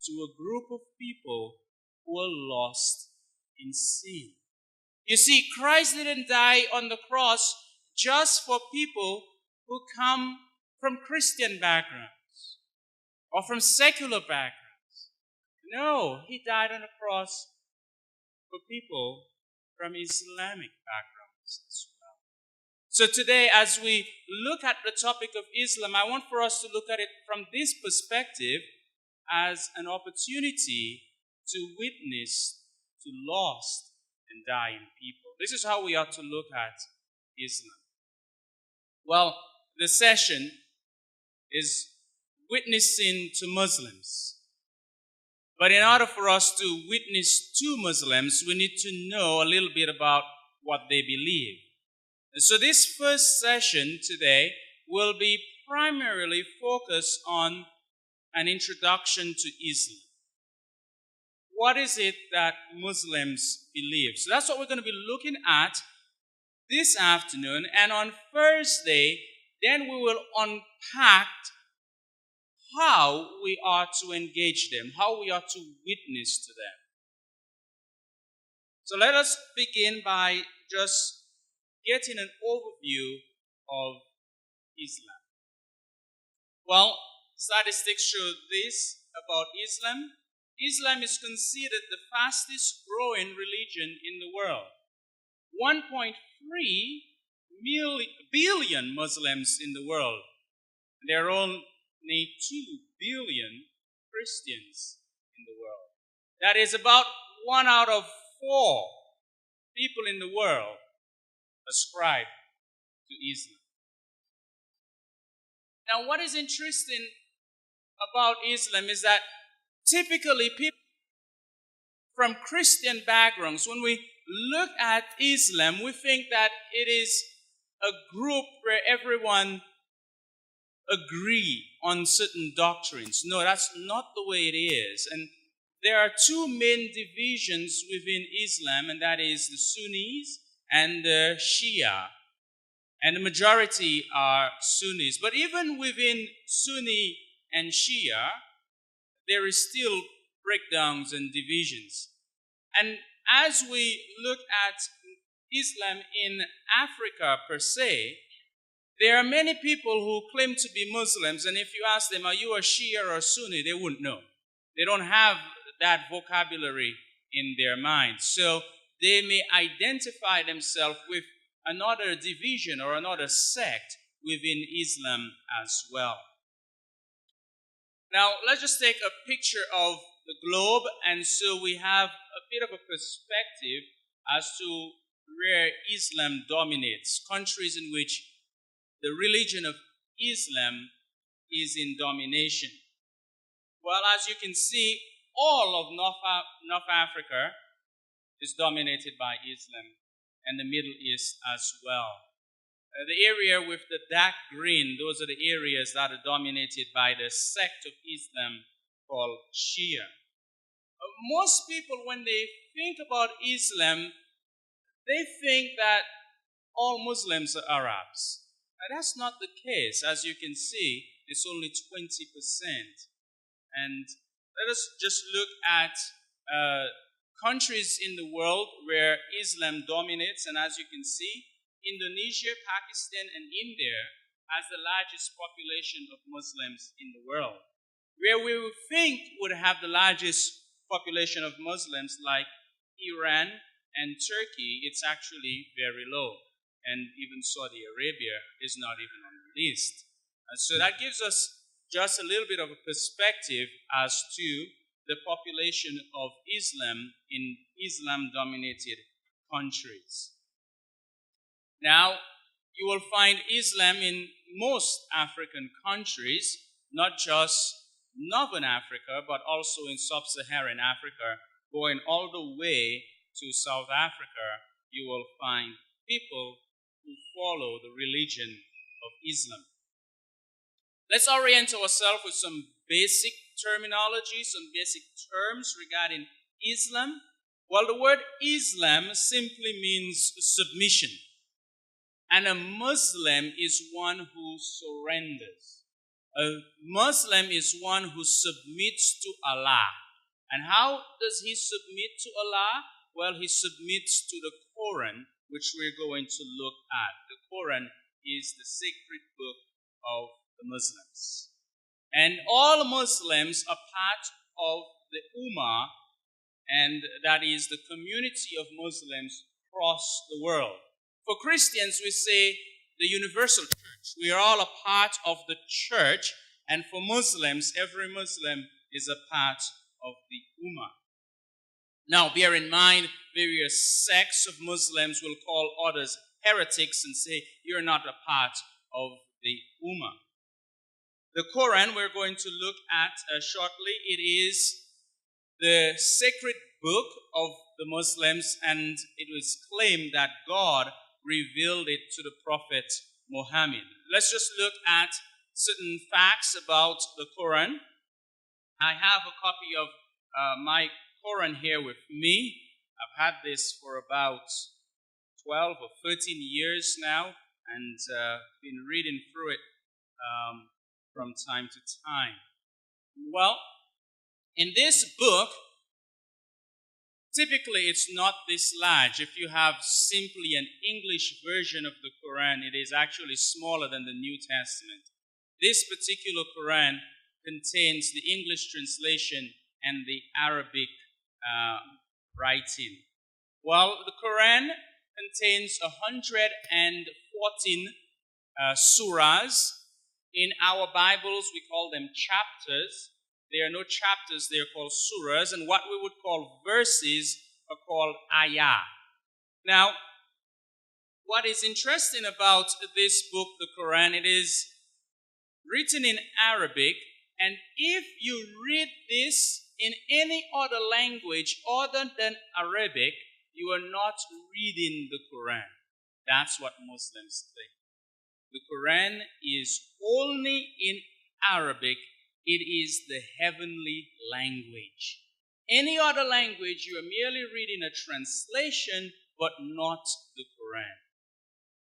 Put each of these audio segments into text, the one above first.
to a group of people who are lost in sin. You see, Christ didn't die on the cross just for people who come from Christian backgrounds or from secular backgrounds. No, he died on the cross for people from Islamic backgrounds as well. So today, as we look at the topic of Islam, I want for us to look at it from this perspective as an opportunity to witness to lost and dying people. This is how we ought to look at Islam. Well, the session is witnessing to Muslims. But in order for us to witness to Muslims, we need to know a little bit about what they believe. And so this first session today will be primarily focused on an introduction to Islam. What is it that Muslims believe? So that's what we're going to be looking at this afternoon. And on Thursday, then we will unpack how we are to engage them, how we are to witness to them. So let us begin by just getting an overview of Islam. Well, statistics show this about Islam. Islam is considered the fastest growing religion in the world. 1.3 billion Muslims in the world. There are only 2 billion Christians in the world. That is about 1 out of 4 people in the world ascribe to Islam. Now, what is interesting about Islam is that typically people from Christian backgrounds, when we look at Islam, we think that it is a group where everyone agree on certain doctrines. No, that's not the way it is. And there are 2 main divisions within Islam, and that is the Sunnis and the Shia. And the majority are Sunnis. But even within Sunni and Shia, there is still breakdowns and divisions. And as we look at Islam in Africa per se, there are many people who claim to be Muslims, and if you ask them, are you a Shia or a Sunni, they wouldn't know. They don't have that vocabulary in their minds. So they may identify themselves with another division or another sect within Islam as well. Now, let's just take a picture of the globe, and so we have a bit of a perspective as to where Islam dominates, countries in which the religion of Islam is in domination. Well, as you can see, all of North Africa is dominated by Islam, and the Middle East as well. The area with the dark green, those are the areas that are dominated by the sect of Islam called Shia. Most people, when they think about Islam, they think that all Muslims are Arabs. Now, that's not the case. As you can see, it's only 20%. And let us just look at countries in the world where Islam dominates. And as you can see, Indonesia, Pakistan, and India has the largest population of Muslims in the world. Where we would think would have the largest population of Muslims, like Iran and Turkey, it's actually very low. And even Saudi Arabia is not even on the list. So that gives us just a little bit of a perspective as to the population of Islam in Islam-dominated countries. Now, you will find Islam in most African countries, not just Northern Africa, but also in Sub-Saharan Africa, going all the way to South Africa. You will find people who follow the religion of Islam. Let's orient ourselves with some basic terminology, some basic terms regarding Islam. Well, the word Islam simply means submission. And a Muslim is one who surrenders. A Muslim is one who submits to Allah. And how does he submit to Allah? Well, he submits to the Quran, which we're going to look at. The Quran is the sacred book of the Muslims. And all Muslims are part of the Ummah, and that is the community of Muslims across the world. For Christians, we say the universal church. We are all a part of the church, and for Muslims, every Muslim is a part of the Ummah. Now, bear in mind, various sects of Muslims will call others heretics and say, you're not a part of the Ummah. The Quran we're going to look at shortly. It is the sacred book of the Muslims, and it was claimed that God revealed it to the Prophet Muhammad. Let's just look at certain facts about the Quran. I have a copy of my Quran here with me. I've had this for about 12 or 13 years now, and been reading through it from time to time. Well, in this book, typically it's not this large. If you have simply an English version of the Quran, it is actually smaller than the New Testament. This particular Quran contains the English translation and the Arabic writing. Well, the Quran contains 114 surahs. In our Bibles, we call them chapters. There are no chapters, they are called surahs, and what we would call verses are called ayah. Now, what is interesting about this book, the Quran, it is written in Arabic, and if you read this in any other language other than Arabic, you are not reading the Quran. That's what Muslims think. The Quran is only in Arabic. It is the heavenly language. Any other language, you are merely reading a translation, but not the Quran.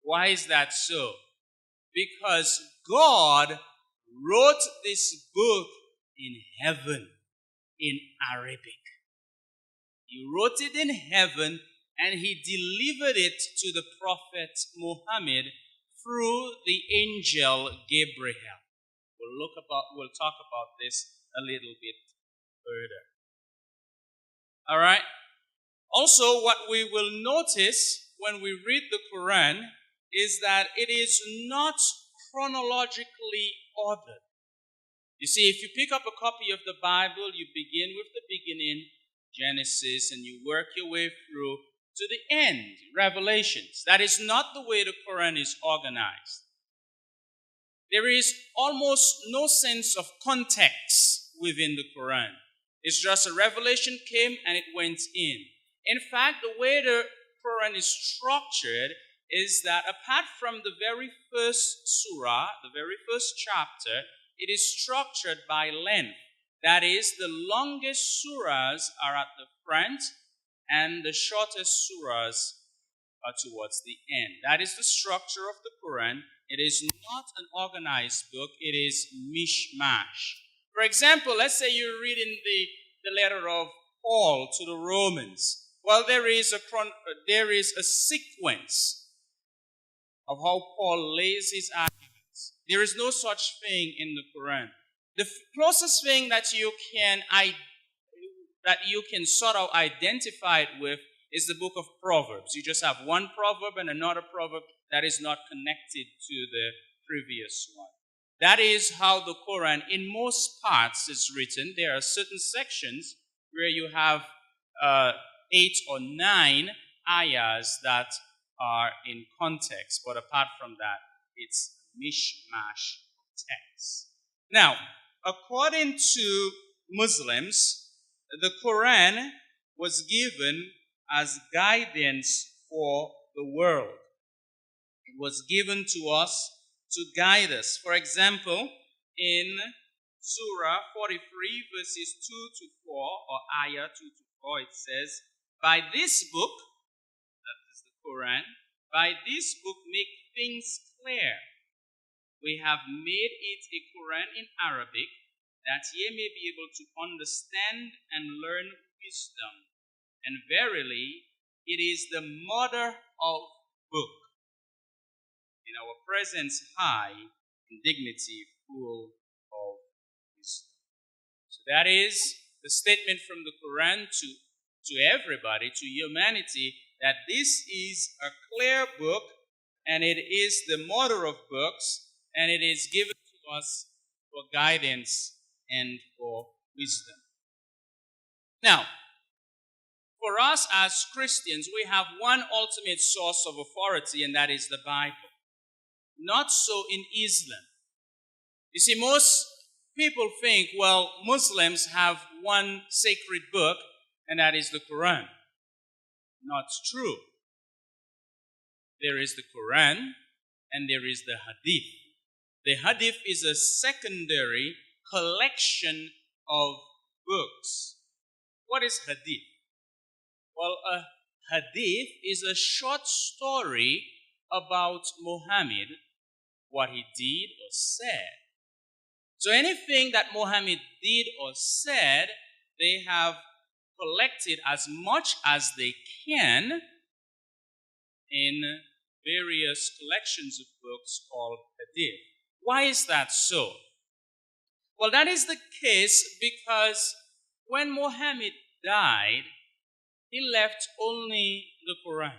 Why is that so? Because God wrote this book in heaven, in Arabic. He wrote it in heaven, and he delivered it to the Prophet Muhammad through the angel Gabriel. We'll talk about this a little bit further. All right. Also, what we will notice when we read the Quran is that it is not chronologically ordered. You see, if you pick up a copy of the Bible, you begin with the beginning, Genesis, and you work your way through to the end, Revelations. That is not the way the Quran is organized. There is almost no sense of context within the Quran. It's just a revelation came and it went in. In fact, the way the Quran is structured is that apart from the very first surah, the very first chapter, it is structured by length. That is, the longest surahs are at the front and the shortest surahs are towards the end. That is the structure of the Quran. It is not an organized book. It is mishmash. For example, let's say you're reading the letter of Paul to the Romans. Well, there is a sequence of how Paul lays his arguments. There is no such thing in the Quran. The closest thing that you can sort of identify it with is the book of Proverbs. You just have one proverb and another proverb that is not connected to the previous one. That is how the Quran, in most parts, is written. There are certain sections where you have 8 or 9 ayahs that are in context, but apart from that, it's mishmash text. Now, according to Muslims, the Quran was given as guidance for the world. It was given to us to guide us. For example, in Surah 43, verses 2 to 4, or Ayah 2 to 4, it says, by this book, that is the Quran, by this book make things clear we have made it a Quran in Arabic, that ye may be able to understand and learn wisdom. And verily, it is the mother of book, in our presence high, in dignity full of wisdom. So that is the statement from the Quran to everybody, to humanity, that this is a clear book, and it is the mother of books, and it is given to us for guidance and for wisdom. Now, for us as Christians, we have one ultimate source of authority, and that is the Bible. Not so in Islam. You see, most people think, well, Muslims have one sacred book, and that is the Quran. Not true. There is the Quran, and there is the Hadith. The Hadith is a secondary collection of books. What is Hadith? Well, a Hadith is a short story about Muhammad, what he did or said. So anything that Muhammad did or said, they have collected as much as they can in various collections of books called Hadith. Why is that so? Well, that is the case because when Muhammad died, he left only the Quran.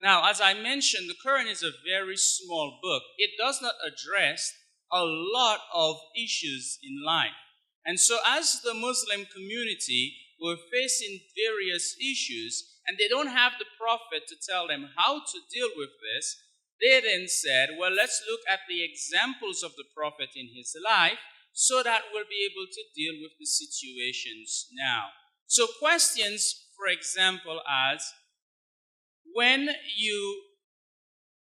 Now, as I mentioned, the Quran is a very small book. It does not address a lot of issues in life. And so as the Muslim community were facing various issues, and they don't have the prophet to tell them how to deal with this, they then said, well, let's look at the examples of the prophet in his life so that we'll be able to deal with the situations now. So questions, for example, as when you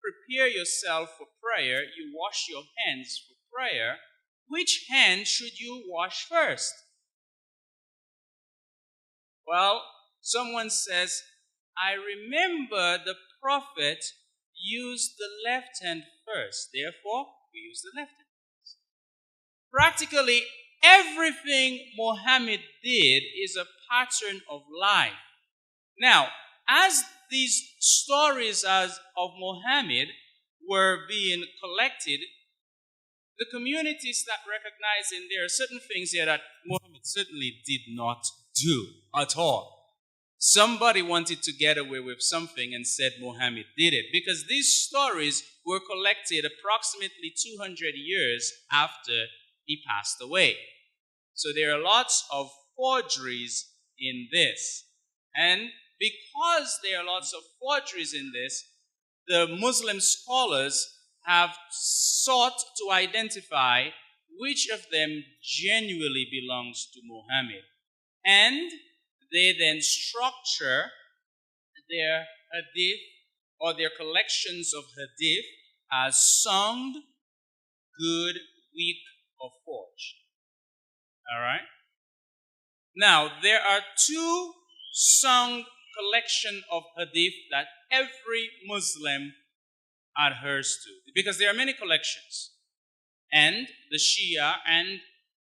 prepare yourself for prayer, you wash your hands for prayer, which hand should you wash first? Well, someone says, I remember the prophet used the left hand first. Therefore, we use the left hand first. Practically everything Muhammad did is a pattern of life. Now, as these stories of Muhammad were being collected, the community start recognizing there are certain things here that Muhammad certainly did not do at all. Somebody wanted to get away with something and said Muhammad did it, because these stories were collected approximately 200 years after he passed away. So there are lots of forgeries in this. And because there are lots of forgeries in this, the Muslim scholars have sought to identify which of them genuinely belongs to Muhammad. And they then structure their hadith or their collections of hadith as sung, good, weak, or forged. All right? Now, there are two sung collection of hadith that every Muslim adheres to, because there are many collections, and the Shia and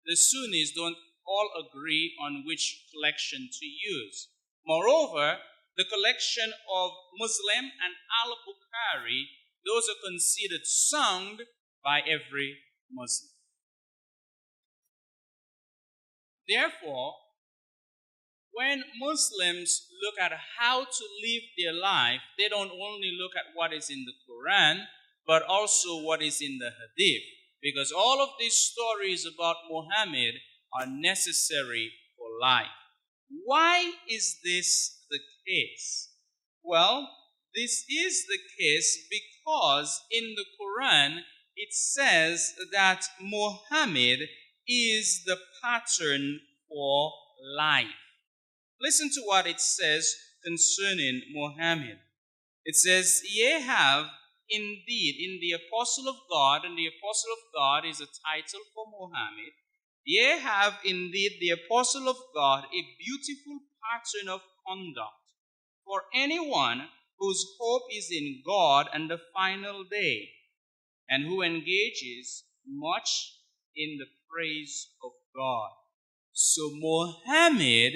the Sunnis don't all agree on which collection to use. Moreover, the collection of Muslim and Al-Bukhari, those are considered sung by every Muslim. Therefore, when Muslims look at how to live their life, they don't only look at what is in the Quran, but also what is in the Hadith. Because all of these stories about Muhammad are necessary for life. Why is this the case? Well, this is the case because in the Quran it says that Muhammad is the pattern for life. Listen to what it says concerning Muhammad. It says, ye have indeed in the Apostle of God, and the Apostle of God is a title for Muhammad, ye have indeed the Apostle of God a beautiful pattern of conduct for anyone whose hope is in God and the final day. and who engages much in the praise of God. So Muhammad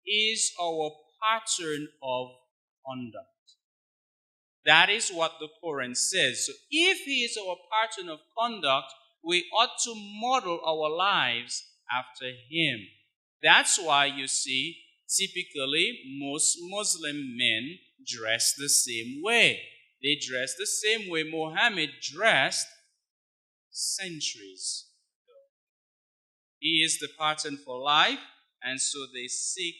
is our pattern of conduct. That is what the Quran says. So if he is our pattern of conduct, we ought to model our lives after him. That's why you see, typically, most Muslim men dress the same way. They dress the same way Muhammad dressed centuries ago. He is the pattern for life, and so they seek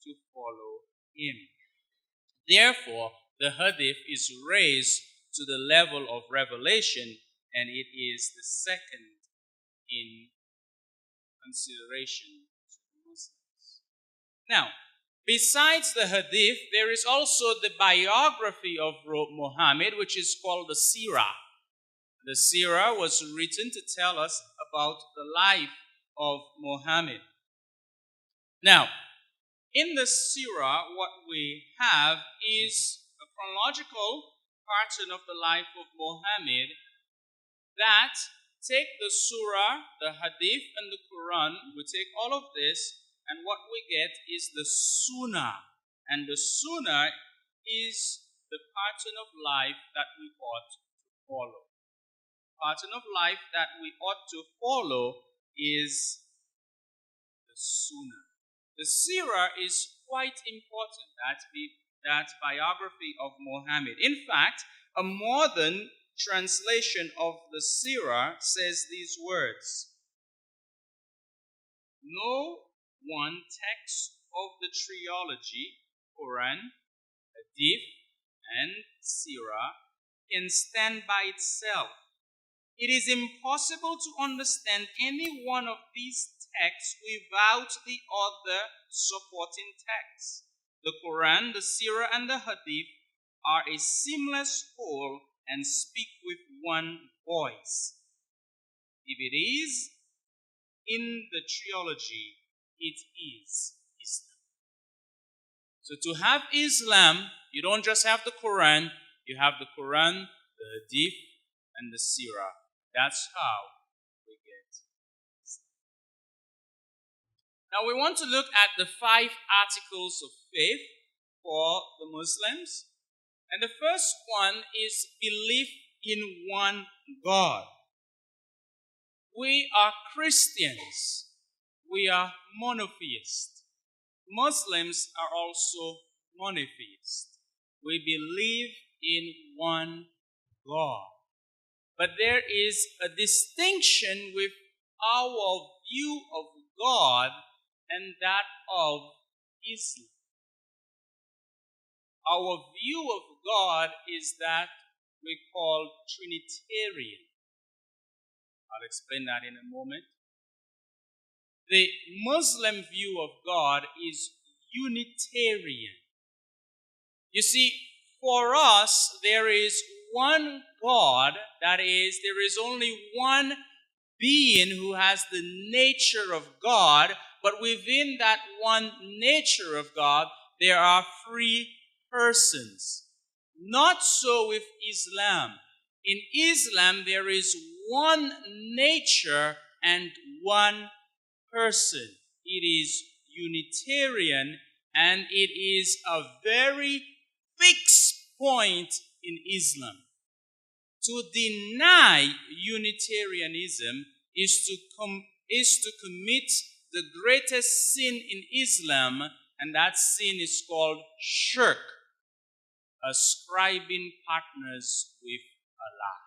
to follow him. Therefore, the hadith is raised to the level of revelation, and it is the second in consideration to the Muslims. Now, besides the hadith, there is also the biography of Muhammad, which is called the Sirah. The Sirah was written to tell us about the life of Muhammad. Now, in the Sirah, what we have is a chronological pattern of the life of Muhammad that take the Surah, the Hadith, and the Quran. We take all of this, and what we get is the Sunnah. And the Sunnah is the pattern of life that we ought to follow. Pattern of life that we ought to follow is the Sunnah. The Sirah is quite important, that biography of Muhammad. In fact, a modern translation of the Sirah says these words: no one text of the trilogy, Quran, Hadith, and Sirah, can stand by itself. It is impossible to understand any one of these texts without the other supporting texts. The Quran, the Sirah, and the Hadith are a seamless whole and speak with one voice. If it is in the trilogy, it is Islam. So to have Islam, you don't just have the Quran, you have the Quran, the Hadith, and the Sirah. That's how we get Islam. Now we want to look at the 5 articles of faith for the Muslims. And the first one is belief in one God. We are Christians. We are monotheists. Muslims are also monotheists. We believe in one God. But there is a distinction with our view of God and that of Islam. Our view of God is that we call Trinitarian. I'll explain that in a moment. The Muslim view of God is Unitarian. You see, for us, there is one God, that is, there is only one being who has the nature of God, but within that one nature of God, there are 3 persons. Not so with Islam. In Islam, there is one nature and one person. It is Unitarian, and it is a very fixed point in Islam. To deny Unitarianism is to commit the greatest sin in Islam, and that sin is called shirk, ascribing partners with Allah.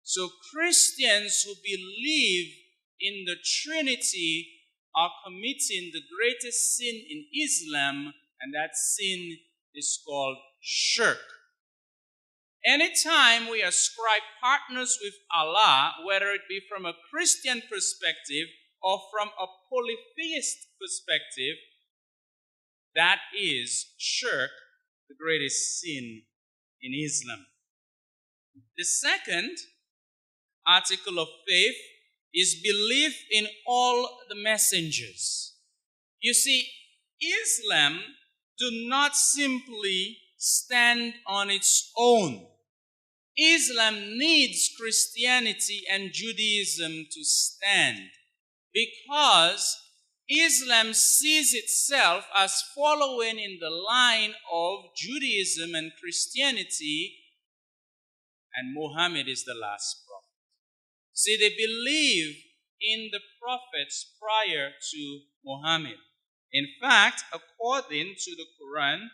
So Christians who believe in the Trinity are committing the greatest sin in Islam, and that sin is called shirk. Anytime we ascribe partners with Allah, whether it be from a Christian perspective or from a polytheist perspective, that is shirk, the greatest sin in Islam. The second article of faith is belief in all the messengers. You see, Islam do not simply stand on its own. Islam needs Christianity and Judaism to stand because Islam sees itself as following in the line of Judaism and Christianity, and Muhammad is the last prophet. See, they believe in the prophets prior to Muhammad. In fact, according to the Quran,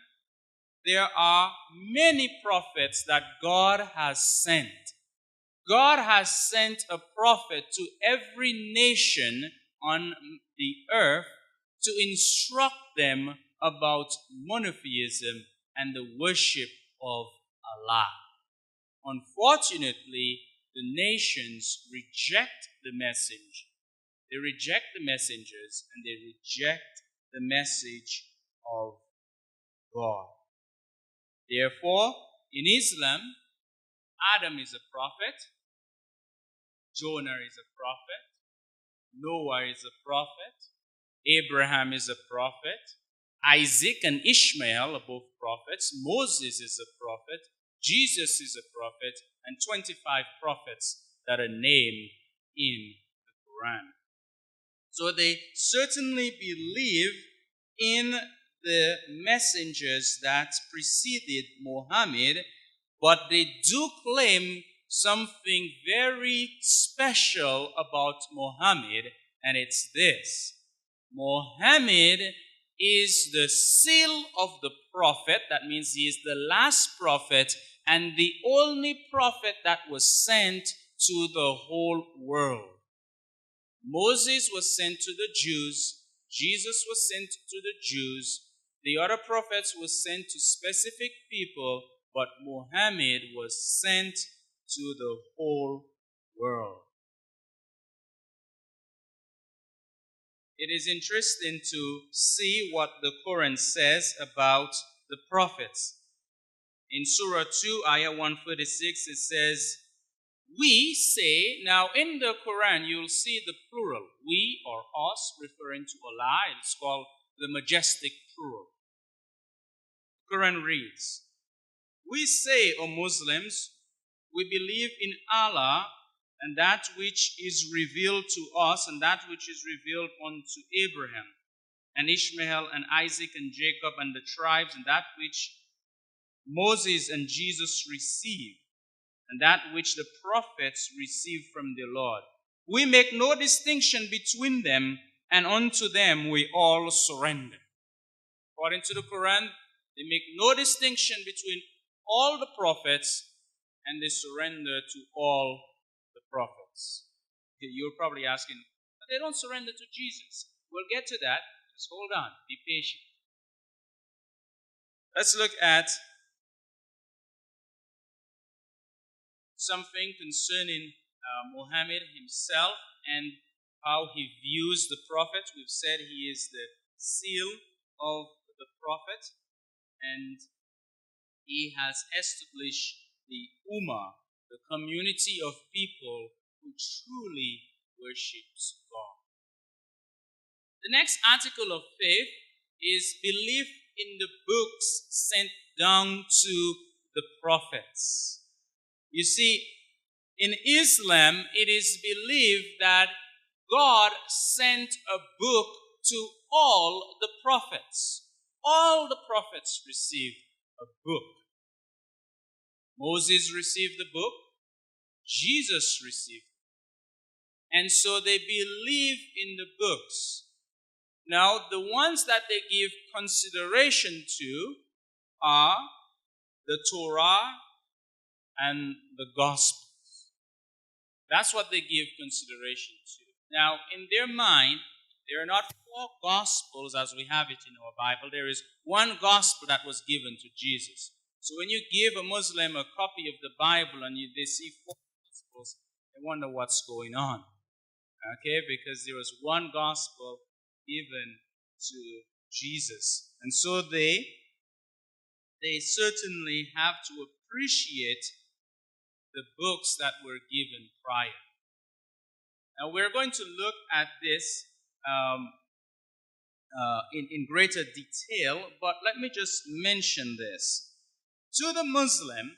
there are many prophets that God has sent. God has sent a prophet to every nation on the earth to instruct them about monotheism and the worship of Allah. Unfortunately, the nations reject the message. They reject the messengers and they reject the message of God. Therefore, in Islam, Adam is a prophet, Jonah is a prophet, Noah is a prophet, Abraham is a prophet, Isaac and Ishmael are both prophets, Moses is a prophet, Jesus is a prophet, and 25 prophets that are named in the Quran. So they certainly believe in the messengers that preceded Muhammad, but they do claim something very special about Muhammad, and it's this. Muhammad is the seal of the prophet. That means he is the last prophet and the only prophet that was sent to the whole world. Moses was sent to the Jews. Jesus was sent to the Jews. The other prophets were sent to specific people, but Muhammad was sent to the whole world. It is interesting to see what the Quran says about the prophets. In Surah 2, Ayah 146, it says, we say, now in the Quran you'll see the plural, we or us, referring to Allah. It's called the majestic plural. The Quran reads, we say, O Muslims, we believe in Allah and that which is revealed to us and that which is revealed unto Abraham and Ishmael and Isaac and Jacob and the tribes and that which Moses and Jesus received and that which the prophets received from the Lord. We make no distinction between them, and unto them we all surrender. According to the Quran, they make no distinction between all the prophets, and they surrender to all the prophets. Okay, you're probably asking, but they don't surrender to Jesus. We'll get to that. Just hold on. Be patient. Let's look at something concerning Muhammad himself and how he views the prophet. We've said he is the seal of the prophet, and he has established the Ummah, the community of people who truly worships God. The next article of faith is belief in the books sent down to the prophets. You see, in Islam, it is believed that God sent a book to all the prophets. All the prophets received a book. Moses received the book. Jesus received it. And so they believe in the books. Now, the ones that they give consideration to are the Torah and the Gospels. That's what they give consideration to. Now, in their mind, there are not 4 Gospels as we have it in our Bible. There is one Gospel that was given to Jesus. So when you give a Muslim a copy of the Bible and they see 4 Gospels, they wonder what's going on. Okay, because there was one Gospel given to Jesus. And so they certainly have to appreciate the books that were given prior. Now we're going to look at this in greater detail, but let me just mention this. To the Muslim,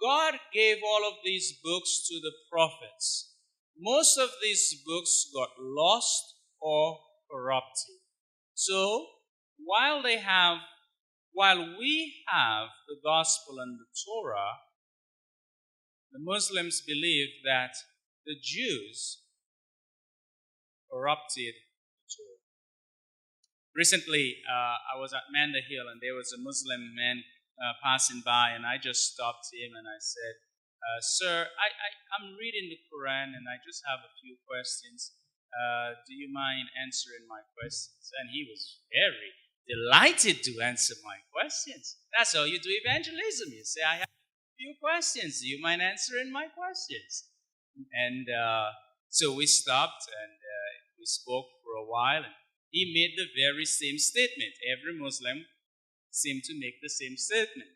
God gave all of these books to the prophets. Most of these books got lost or corrupted. So, while we have the gospel and the Torah, the Muslims believe that the Jews corrupted the Torah. Recently, I was at Manda Hill and there was a Muslim man passing by, and I just stopped him and I said, Sir, I'm reading the Quran and I just have a few questions. Do you mind answering my questions? And he was very delighted to answer my questions. That's how you do evangelism. You say, I have a few questions. Do you mind answering my questions? And so we stopped and we spoke for a while. And he made the very same statement. Every Muslim seemed to make the same statement.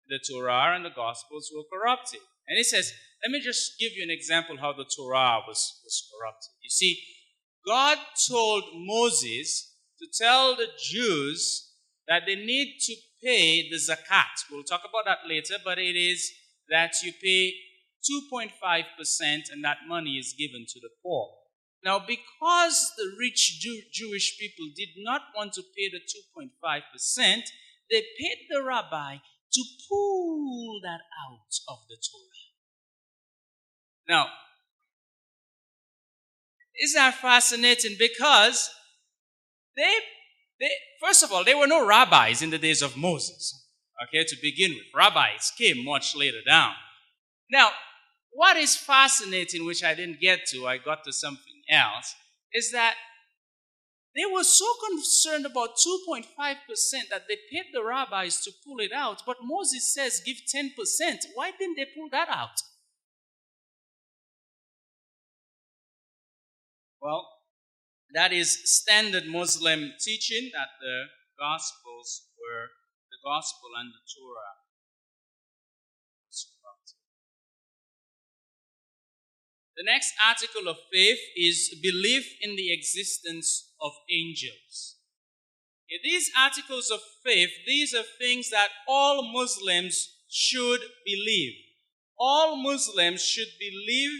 The Torah and the Gospels were corrupted. And he says, let me just give you an example how the Torah was corrupted. You see, God told Moses to tell the Jews that they need to pay the zakat. We'll talk about that later, but it is that you pay 2.5% and that money is given to the poor. Now, because the rich Jewish people did not want to pay the 2.5%, they paid the rabbi to pull that out of the Torah. Now, isn't that fascinating? Because first of all, there were no rabbis in the days of Moses. Okay, to begin with. Rabbis came much later down. Now, what is fascinating, which I didn't get to, I got to something else, is that they were so concerned about 2.5% that they paid the rabbis to pull it out, but Moses says give 10%. Why didn't they pull that out? Well, that is standard Muslim teaching that the Gospels were the Gospel and the Torah. The next article of faith is belief in the existence of angels. These articles of faith, these are things that all Muslims should believe. All Muslims should believe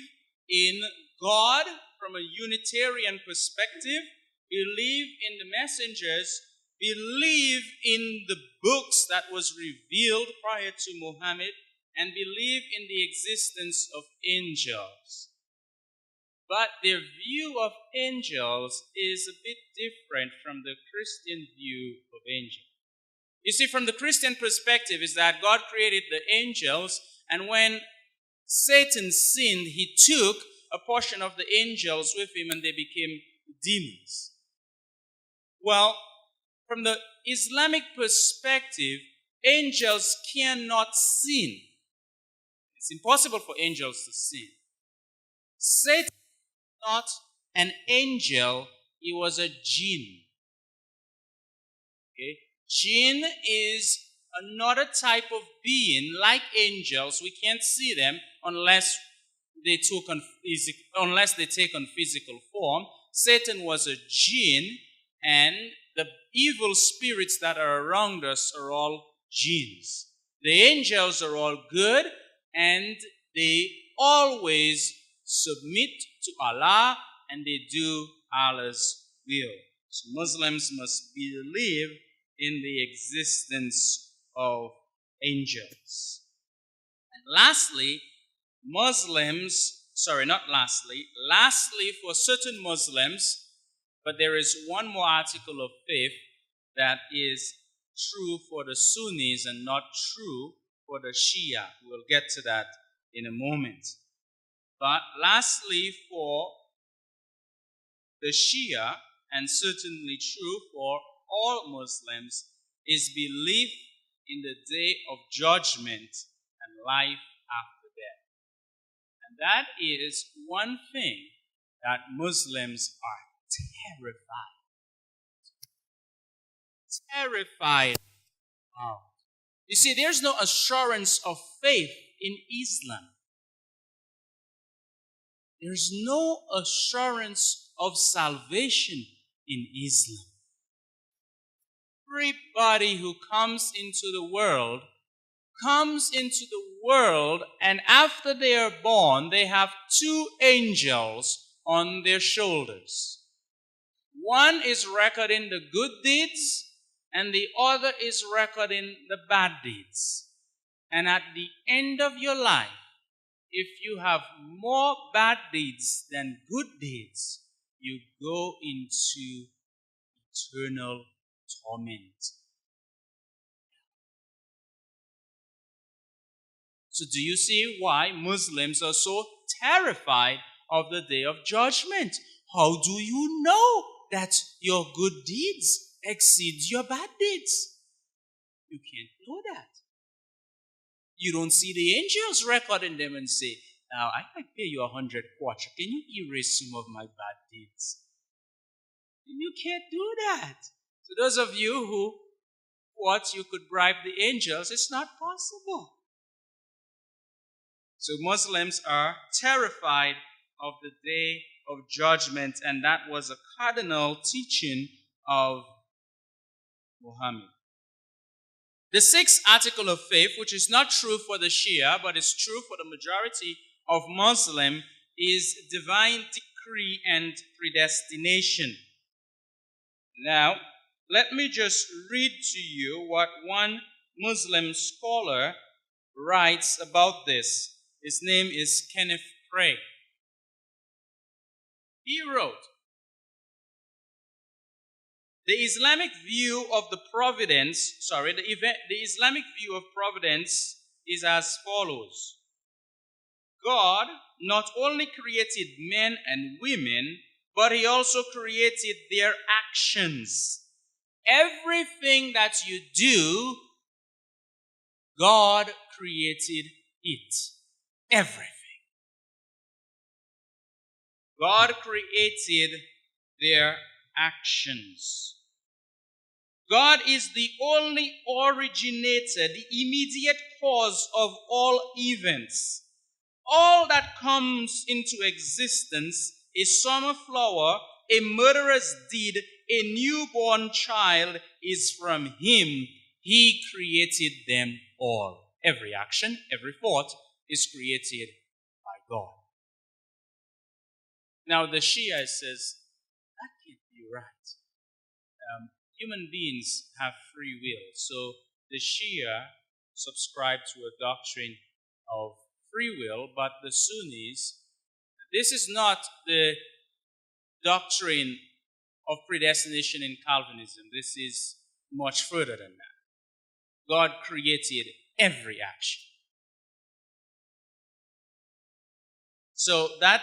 in God from a Unitarian perspective, believe in the messengers, believe in the books that was revealed prior to Muhammad, and believe in the existence of angels. But their view of angels is a bit different from the Christian view of angels. You see, from the Christian perspective is that God created the angels, and when Satan sinned, he took a portion of the angels with him and they became demons. Well, from the Islamic perspective, angels cannot sin. It's impossible for angels to sin. Satan was not an angel, he was a jinn. Okay? Jinn is another type of being like angels. We can't see them unless they take on physical form. Satan was a jinn, and the evil spirits that are around us are all jinns. The angels are all good, and they always submit to Allah, and they do Allah's will. So Muslims must believe in the existence of angels. And lastly, for certain Muslims, but there is one more article of faith that is true for the Sunnis and not true for the Shia. We'll get to that in a moment. But lastly, for the Shia, and certainly true for all Muslims, is belief in the day of judgment and life after death. And that is one thing that Muslims are terrified of. You see, there's no assurance of faith in Islam. There's no assurance of salvation in Islam. Everybody who comes into the world world, and after they are born, they have two angels on their shoulders. One is recording the good deeds, and the other is recording the bad deeds. And at the end of your life, if you have more bad deeds than good deeds, you go into eternal torment. So do you see why Muslims are so terrified of the Day of Judgment? How do you know that your good deeds exceed your bad deeds? You can't know that. You don't see the angels recording them and say, now I can pay you 100 kwacha. Can you erase some of my bad deeds? And you can't do that. So those of you who thought you could bribe the angels, it's not possible. So Muslims are terrified of the Day of Judgment, and that was a cardinal teaching of Muhammad. The sixth article of faith, which is not true for the Shia, but is true for the majority of Muslims, is divine decree and predestination. Now, let me just read to you what one Muslim scholar writes about this. His name is Kenneth Craig. He wrote, the Islamic view of the Islamic view of providence is as follows. God not only created men and women, but he also created their actions. Everything that you do, God created it. Everything. God created their actions. God is the only originator, the immediate cause of all events. All that comes into existence, a summer flower, a murderer's deed, a newborn child, is from him. He created them all. Every action, every thought is created by God. Now the Shia says, that can't be right. Human beings have free will. So the Shia subscribe to a doctrine of free will, but the Sunnis, this is not the doctrine of predestination in Calvinism. This is much further than that. God created every action. So that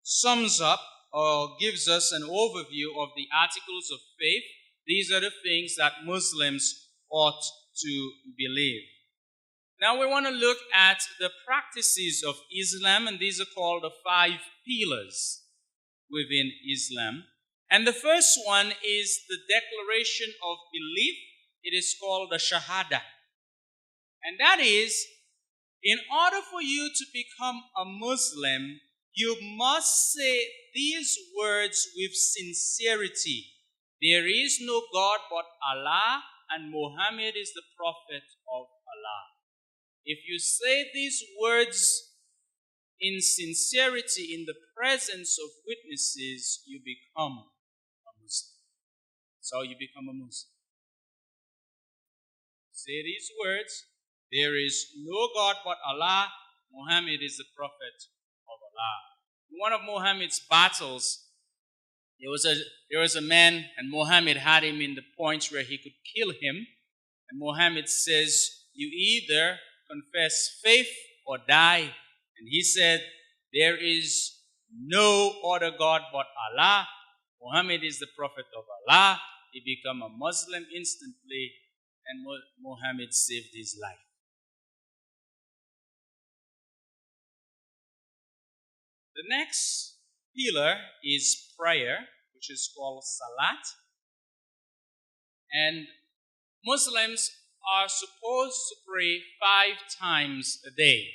sums up or gives us an overview of the articles of faith. These are the things that Muslims ought to believe. Now we want to look at the practices of Islam, and these are called the 5 pillars within Islam. And the first one is the declaration of belief. It is called the Shahada. And that is, in order for you to become a Muslim, you must say these words with sincerity. There is no God but Allah, and Muhammad is the prophet of Allah. If you say these words in sincerity in the presence of witnesses, you become a Muslim. So you become a Muslim. Say these words. There is no God but Allah. Muhammad is the prophet of Allah. In one of Muhammad's battles, there was a man, and Muhammad had him in the point where he could kill him. And Muhammad says, you either confess faith or die. And he said, there is no other God but Allah. Muhammad is the prophet of Allah. He became a Muslim instantly, and Muhammad saved his life. The next pillar is prayer, which is called Salat. And Muslims are supposed to pray 5 times a day.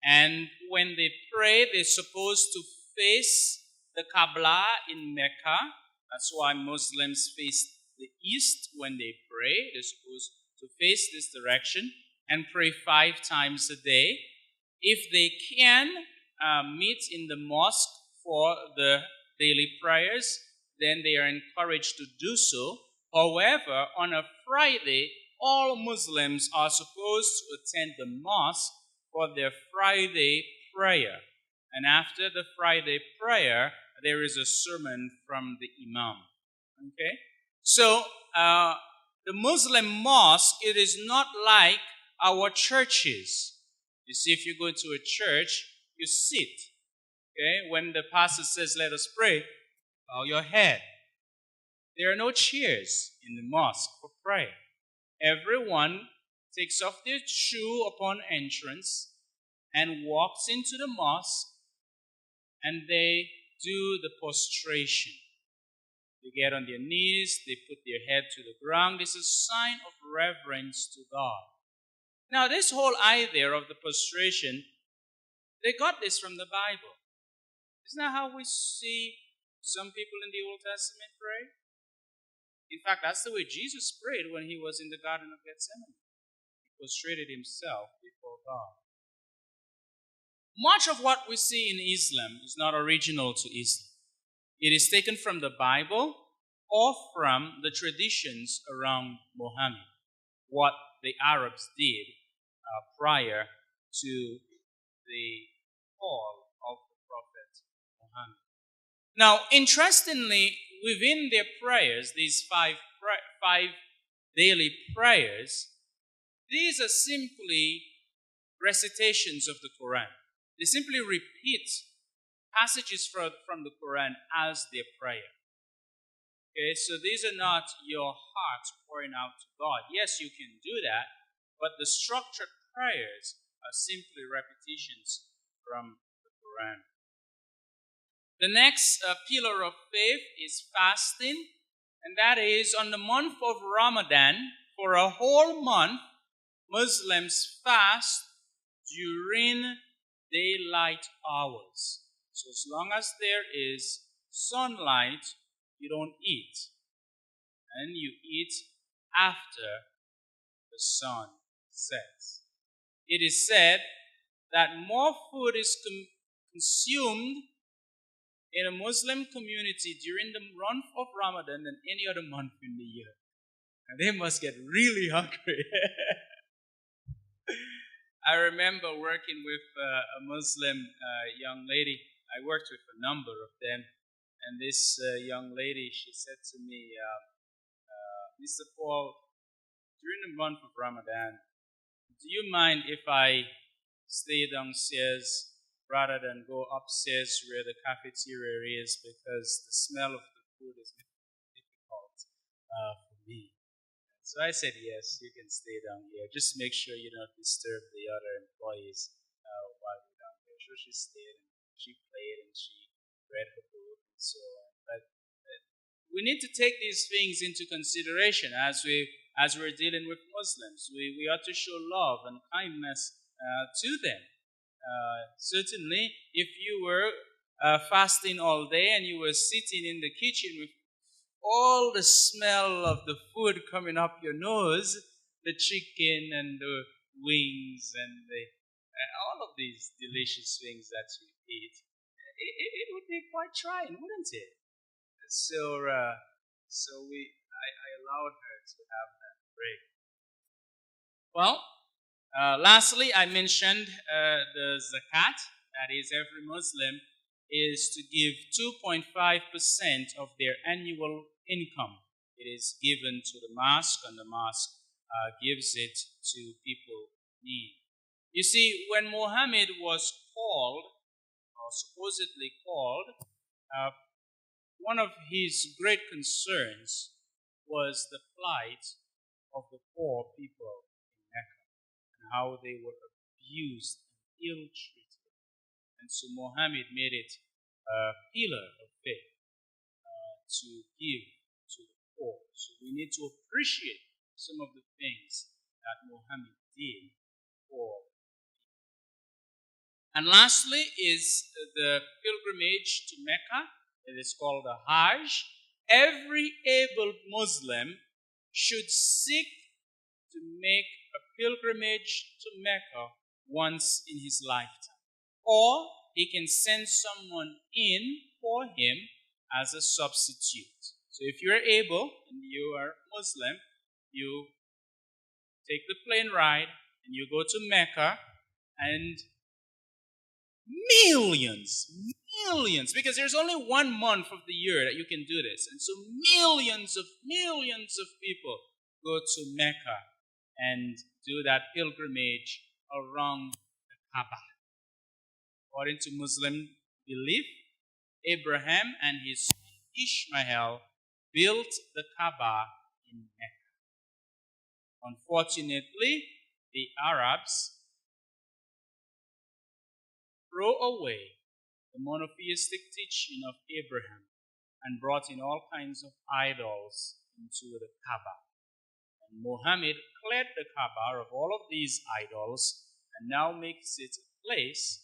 And when they pray, they're supposed to face the Qibla in Mecca. That's why Muslims face the east when they pray. They're supposed to face this direction. and pray 5 times a day. If they can meet in the mosque for the daily prayers, then they are encouraged to do so. However, on a Friday, all Muslims are supposed to attend the mosque for their Friday prayer. And after the Friday prayer, there is a sermon from the Imam. Okay? So, the Muslim mosque, it is not like our churches. You see, if you go to a church, you sit. Okay? When the pastor says, let us pray, bow your head. There are no chairs in the mosque for prayer. Everyone takes off their shoe upon entrance and walks into the mosque, and they do the prostration. They get on their knees, they put their head to the ground. This is a sign of reverence to God. Now, this whole idea of the prostration, they got this from the Bible. Isn't that how we see some people in the Old Testament pray? In fact, that's the way Jesus prayed when he was in the Garden of Gethsemane. He prostrated himself before God. Much of what we see in Islam is not original to Islam. It is taken from the Bible or from the traditions around Muhammad, what the Arabs did prior to the call of the Prophet Muhammad. Now, interestingly, within their prayers, these five daily prayers, these are simply recitations of the Quran. They simply repeat passages from the Quran as their prayer. Okay, so these are not your heart pouring out to God. Yes, you can do that, but the structured prayers are simply repetitions from the Quran. The next pillar of faith is fasting, and that is on the month of Ramadan, for a whole month, Muslims fast during daylight hours. So as long as there is sunlight, you don't eat. And you eat after the sun sets. It is said that more food is consumed in a Muslim community during the month of Ramadan than any other month in the year. And they must get really hungry. I remember working with a Muslim young lady. I worked with a number of them. And this young lady, she said to me, Mr. Paul, during the month of Ramadan, do you mind if I stay downstairs rather than go upstairs where the cafeteria is, because the smell of the food is difficult for me? So I said, yes, you can stay down here. Just make sure you don't disturb the other employees while you're down there. So she stayed and she played and she read her book and so on. But we need to take these things into consideration as we're dealing with Muslims. We ought to show love and kindness to them. Certainly, if you were fasting all day and you were sitting in the kitchen with all the smell of the food coming up your nose, the chicken and the wings and all of these delicious things that you eat, it would be quite trying, wouldn't it? So I allowed her to have that break. Well, lastly, I mentioned the zakat. That is, every Muslim is to give 2.5% of their annual income. It is given to the mosque, and the mosque gives it to people in need. You see, when Muhammad was called, or supposedly called, one of his great concerns was the plight of the poor people in Mecca and how they were abused and ill-treated. And so Muhammad made it a pillar of faith to give to the poor. So we need to appreciate some of the things that Muhammad did for. And lastly is the pilgrimage to Mecca. It is called the Hajj. Every able Muslim should seek to make a pilgrimage to Mecca once in his lifetime. Or he can send someone in for him as a substitute. So if you're able and you are Muslim, you take the plane ride and you go to Mecca, and millions, because there's only 1 month of the year that you can do this. And so millions of people go to Mecca and do that pilgrimage around the Kaaba. According to Muslim belief, Abraham and his son Ishmael built the Kaaba in Mecca. Unfortunately, the Arabs throw away the monotheistic teaching of Abraham and brought in all kinds of idols into the Kaaba. And Muhammad cleared the Kaaba of all of these idols and now makes it a place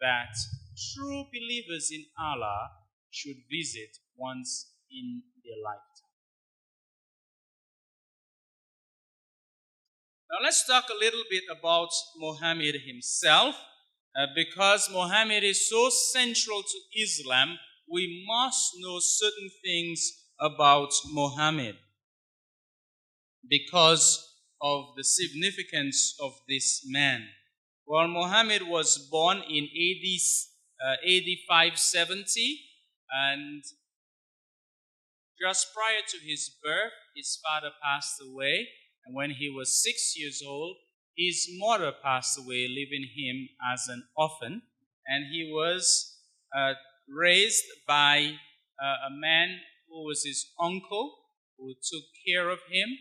that true believers in Allah should visit once in their lifetime. Now let's talk a little bit about Muhammad himself. Because Muhammad is so central to Islam, we must know certain things about Muhammad because of the significance of this man. Well, Muhammad was born in AD 570, and just prior to his birth, his father passed away, and when he was 6 years old, his mother passed away, leaving him as an orphan, and he was raised by a man who was his uncle, who took care of him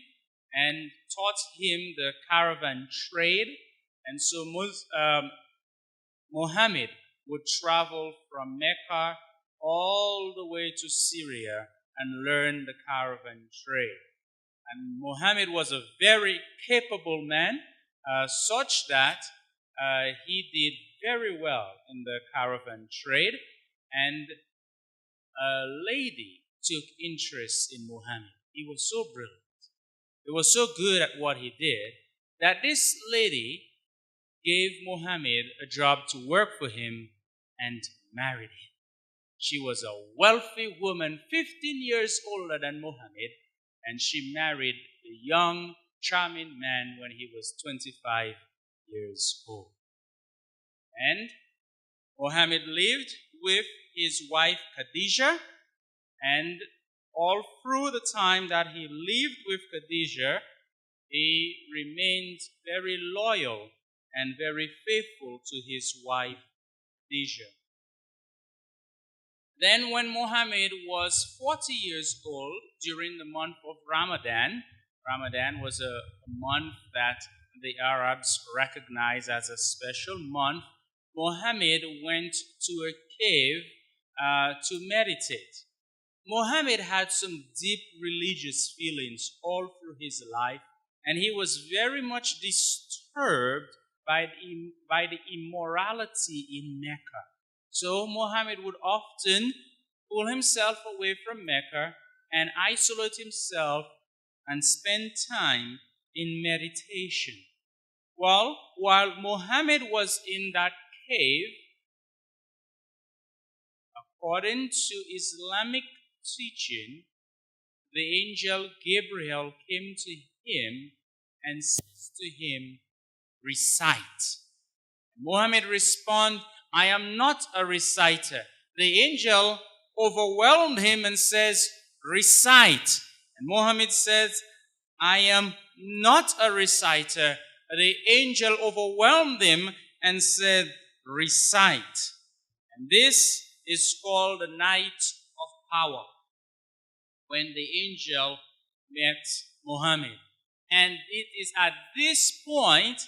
and taught him the caravan trade. And so Muhammad would travel from Mecca all the way to Syria and learn the caravan trade. And Muhammad was a very capable man, such that he did very well in the caravan trade, and a lady took interest in Muhammad. He was so brilliant. He was so good at what he did that this lady gave Muhammad a job to work for him and married him. She was a wealthy woman, 15 years older than Muhammad, and she married the young, charming man when he was 25 years old. And Muhammad lived with his wife Khadijah, and all through the time that he lived with Khadijah, he remained very loyal and very faithful to his wife Khadijah. Then when Muhammad was 40 years old, during the month of Ramadan, Ramadan was a month that the Arabs recognized as a special month, Muhammad went to a cave to meditate. Muhammad had some deep religious feelings all through his life, and he was very much disturbed by the immorality in Mecca. So Muhammad would often pull himself away from Mecca and isolate himself and spend time in meditation. Well, while Muhammad was in that cave, according to Islamic teaching, the angel Gabriel came to him and said to him, "Recite." Muhammad responded, "I am not a reciter." The angel overwhelmed him and says, "Recite." And Muhammad says, "I am not a reciter." The angel overwhelmed him and said, "Recite." And this is called the night of power, when the angel met Muhammad. And it is at this point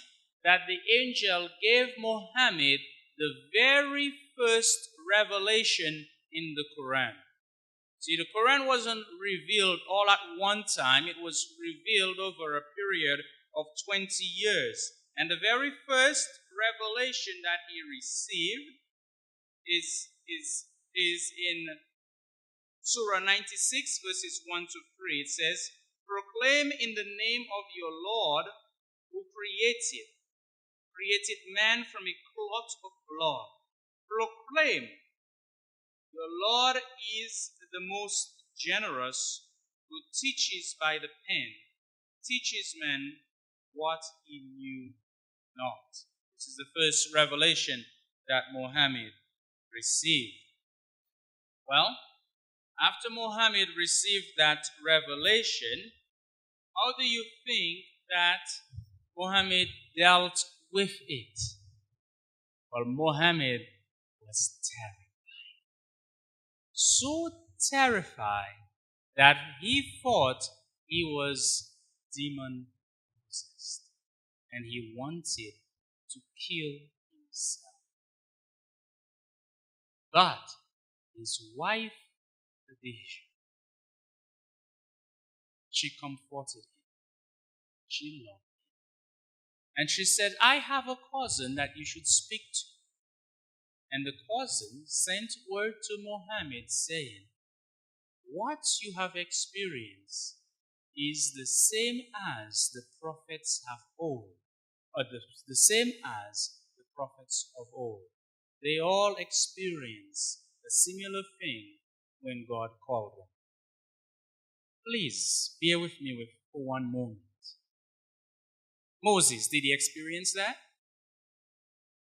that the angel gave Muhammad the very first revelation in the Quran. See, the Quran wasn't revealed all at one time. It was revealed over a period of 20 years. And the very first revelation that he received is in Surah 96, verses 1 to 3. It says, "Proclaim in the name of your Lord, who created man from a clot of blood. Proclaim, your Lord is the most generous, who teaches by the pen, teaches men what he knew not. This is the first revelation that Muhammad received. Well, after Muhammad received that revelation, how do you think that Muhammad dealt with it? Well, Muhammad was terrified. So terrified that he thought he was demon possessed and he wanted to kill himself. But his wife, Khadijah, she comforted him. She loved him. And she said, I have a cousin that you should speak to. And the cousin sent word to Muhammad saying, what you have experienced is the same as the prophets have old, or the same as the prophets of old. They all experience a similar thing when God called them. Please bear with me for one moment. Moses, did he experience that?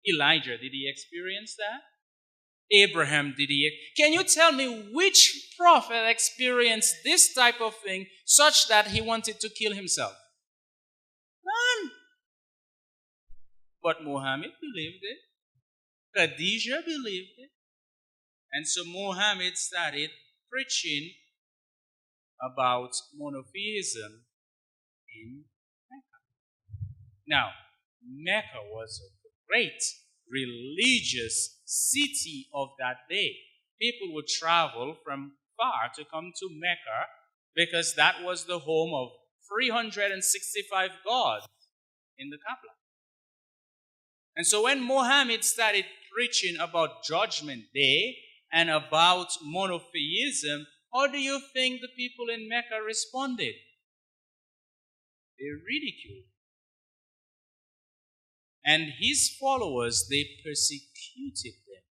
Elijah, did he experience that? Abraham, did he? Can you tell me which prophet experienced this type of thing such that he wanted to kill himself? None. But Muhammad believed it. Khadijah believed it. And so Muhammad started preaching about monotheism in Mecca. Now, Mecca was a great religious city of that day. People would travel from far to come to Mecca because that was the home of 365 gods in the Kaaba. And so when Muhammad started preaching about Judgment Day and about monotheism, how do you think the people in Mecca responded? They ridiculed. And his followers, they persecuted them.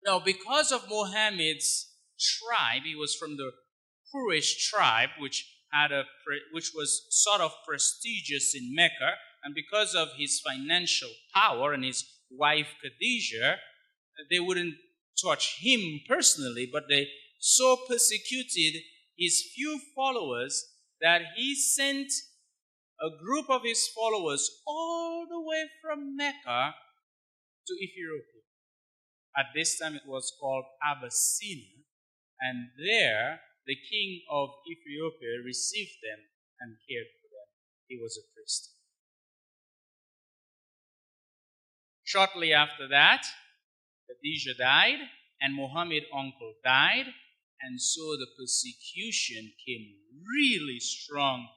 Now, because of Muhammad's tribe, he was from the Quraysh tribe, which was sort of prestigious in Mecca, and because of his financial power and his wife Khadijah, they wouldn't touch him personally, but they so persecuted his few followers that he sent a group of his followers all the way from Mecca to Ethiopia. At this time it was called Abyssinia, and there the king of Ethiopia received them and cared for them. He was a Christian. Shortly after that, Khadijah died and Muhammad's uncle died, and so the persecution came really strong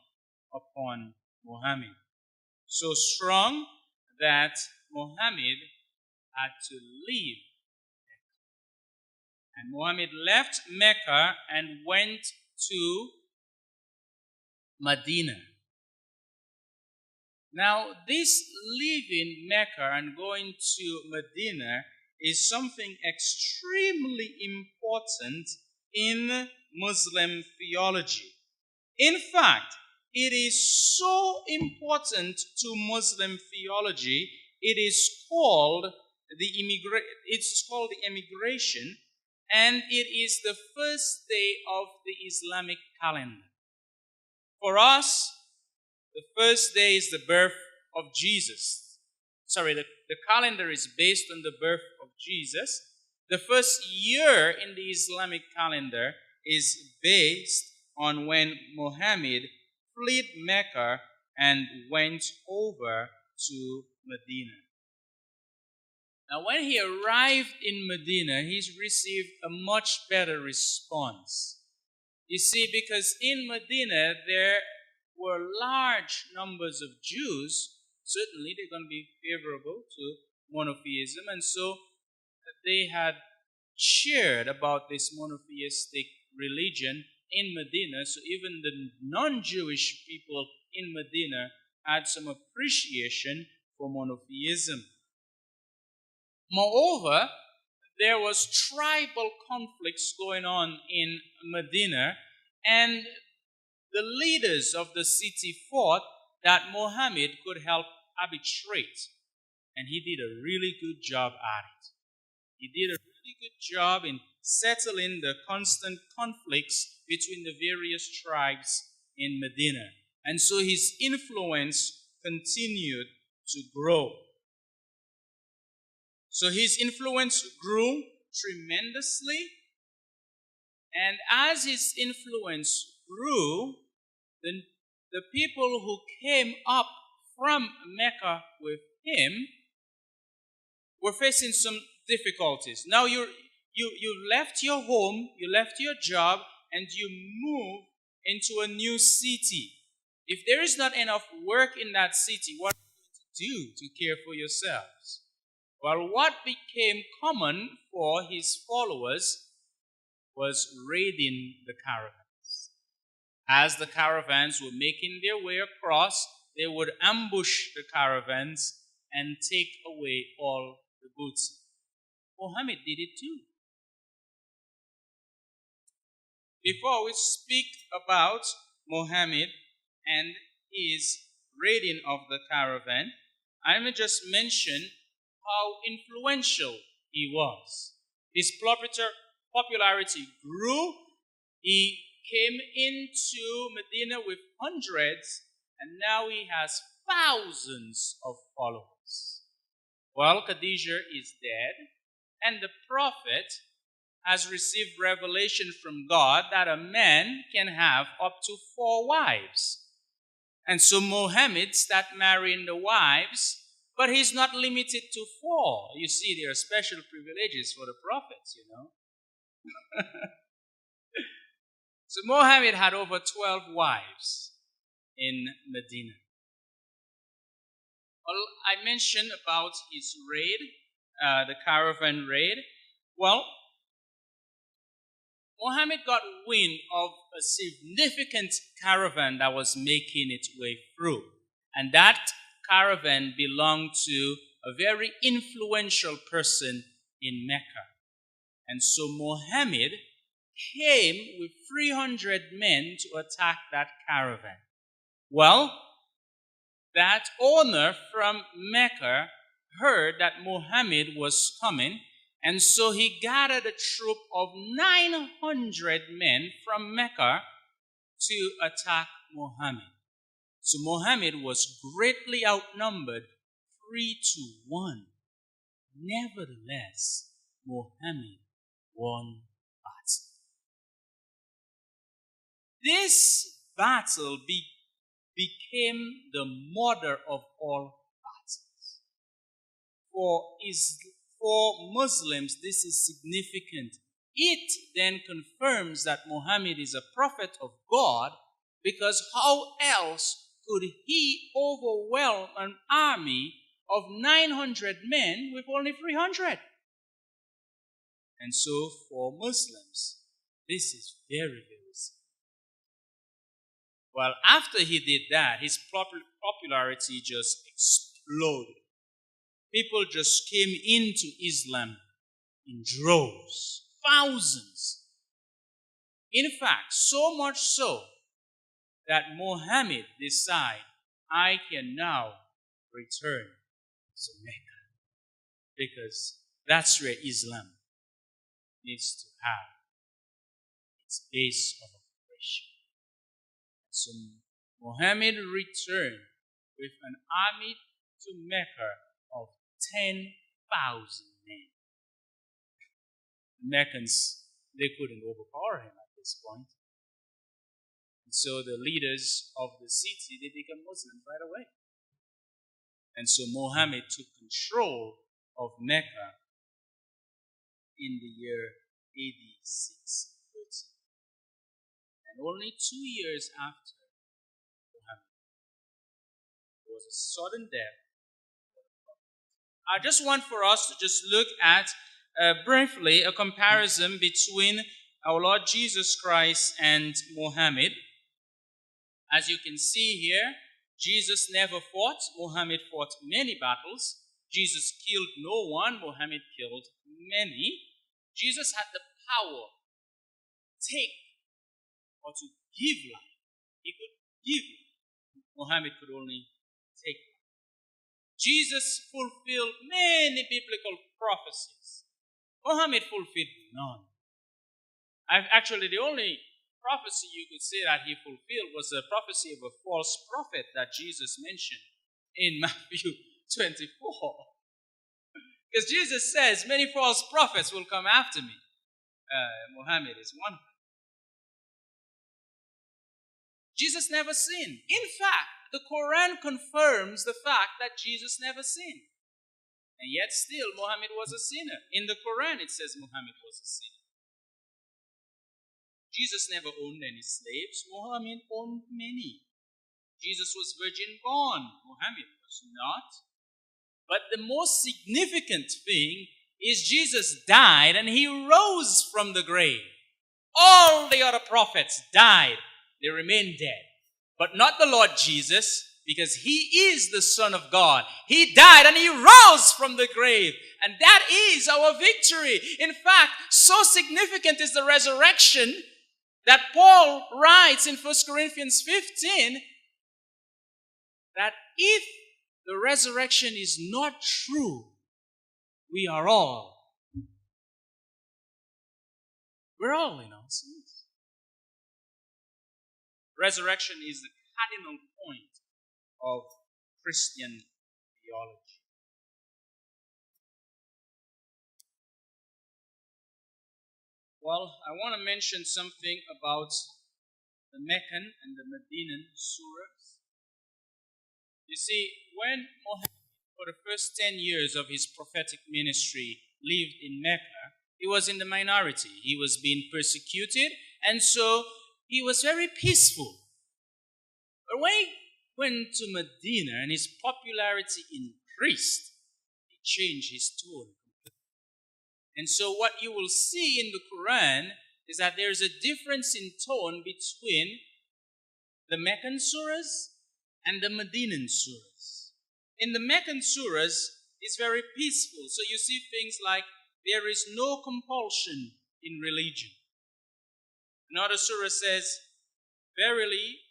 upon Muhammad. So strong that Muhammad had to leave Mecca. And Muhammad left Mecca and went to Medina. Now, this leaving Mecca and going to Medina is something extremely important in Muslim theology. In fact, it is so important to Muslim theology, it is called the emigration, and it is the first day of the Islamic calendar. For us, the first day is the birth of Jesus. The calendar is based on the birth of Jesus. The first year in the Islamic calendar is based on when Muhammad fled Mecca and went over to Medina. Now, when he arrived in Medina, he's received a much better response. You see, because in Medina, there were large numbers of Jews. Certainly, they're going to be favorable to monotheism, and so they had shared about this monotheistic religion in Medina. So even the non-Jewish people in Medina had some appreciation for monotheism. Moreover, there was tribal conflicts going on in Medina, and the leaders of the city thought that Muhammad could help arbitrate, and he did a really good job at it. He did a really good job in settling the constant conflicts between the various tribes in Medina. And so his influence continued to grow. So his influence grew tremendously. And as his influence grew, the people who came up from Mecca with him were facing some difficulties. Now you left your home, you left your job, and you move into a new city. If there is not enough work in that city, what are you going to do to care for yourselves? Well, what became common for his followers was raiding the caravans. As the caravans were making their way across, they would ambush the caravans and take away all the goods. Muhammad did it too. Before we speak about Muhammad and his raiding of the caravan, I may just mention how influential he was. His popularity grew. He came into Medina with hundreds, and now he has thousands of followers. Well, Khadijah is dead, and the prophet has received revelation from God that a man can have up to 4 wives. And so Muhammad started marrying the wives, but he's not limited to 4. You see, there are special privileges for the prophets, you know. So Muhammad had over 12 wives in Medina. Well, I mentioned about his raid, the caravan raid. Well, Muhammad got wind of a significant caravan that was making its way through. And that caravan belonged to a very influential person in Mecca. And so Muhammad came with 300 men to attack that caravan. Well, that owner from Mecca heard that Muhammad was coming, and so he gathered a troop of 900 men from Mecca to attack Muhammad. So Muhammad was greatly outnumbered 3-1. Nevertheless, Muhammad won the battle. This battle became the mother of all battles. For Muslims, this is significant. It then confirms that Muhammad is a prophet of God, because how else could he overwhelm an army of 900 men with only 300? And so for Muslims, this is very, very simple. Well, after he did that, his popularity just exploded. People just came into Islam in droves, thousands. In fact, so much so that Muhammad decided, I can now return to Mecca, because that's where Islam needs to have its base of operation. So Muhammad returned with an army to Mecca of 10,000 men. The Meccans, they couldn't overpower him at this point. And so the leaders of the city, they became Muslims right away. And so Muhammad took control of Mecca in the year AD 630. And only 2 years after Muhammad, there was a sudden death. I just want for us to just look at briefly a comparison between our Lord Jesus Christ and Muhammad. As you can see here, Jesus never fought. Muhammad fought many battles. Jesus killed no one. Muhammad killed many. Jesus had the power to take or to give life. He could give life. Muhammad could only take life. Jesus fulfilled many biblical prophecies. Muhammad fulfilled none. Actually, the only prophecy you could say that he fulfilled was the prophecy of a false prophet that Jesus mentioned in Matthew 24. Because Jesus says, many false prophets will come after me. Muhammad is one of them. Jesus never sinned. In fact, the Quran confirms the fact that Jesus never sinned. And yet still, Muhammad was a sinner. In the Quran, it says Muhammad was a sinner. Jesus never owned any slaves. Muhammad owned many. Jesus was virgin born. Muhammad was not. But the most significant thing is Jesus died and he rose from the grave. All the other prophets died. They remained dead. But not the Lord Jesus, because he is the Son of God. He died and he rose from the grave. And that is our victory. In fact, so significant is the resurrection that Paul writes in 1 Corinthians 15 that if the resurrection is not true, we're all in our sins. Resurrection is the cardinal point of Christian theology. Well, I want to mention something about the Meccan and the Medinan surahs. You see, when Muhammad, for the first 10 years of his prophetic ministry, lived in Mecca, he was in the minority. He was being persecuted, and so he was very peaceful. But when he went to Medina and his popularity increased, he changed his tone. And so what you will see in the Quran is that there's a difference in tone between the Meccan surahs and the Medinan surahs. In the Meccan surahs, it's very peaceful. So you see things like there is no compulsion in religion. Another surah says, verily,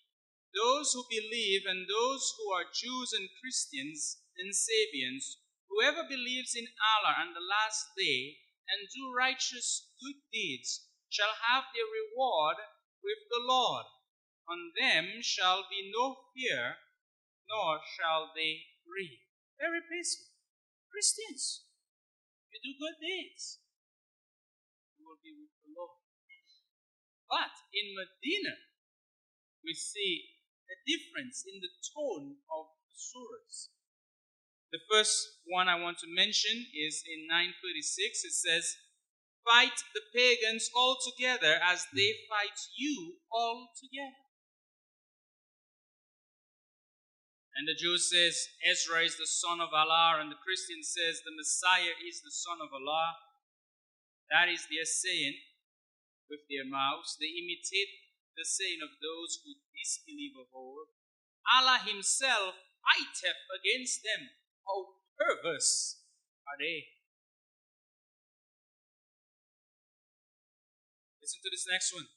those who believe and those who are Jews and Christians and Sabians, whoever believes in Allah and the last day and do righteous good deeds shall have their reward with the Lord. On them shall be no fear, nor shall they grieve. Very peaceful. Christians, if you do good deeds, you will be with the Lord. But in Medina, we see a difference in the tone of the surahs. The first one I want to mention is in 9:36. It says, fight the pagans all together as they fight you all together. And the Jew says, Ezra is the son of Allah, and the Christian says, the Messiah is the son of Allah. That is their saying with their mouths. They imitate the saying of those who disbelieve of old. Allah himself fighteth against them. How perverse are they? Listen to this next one.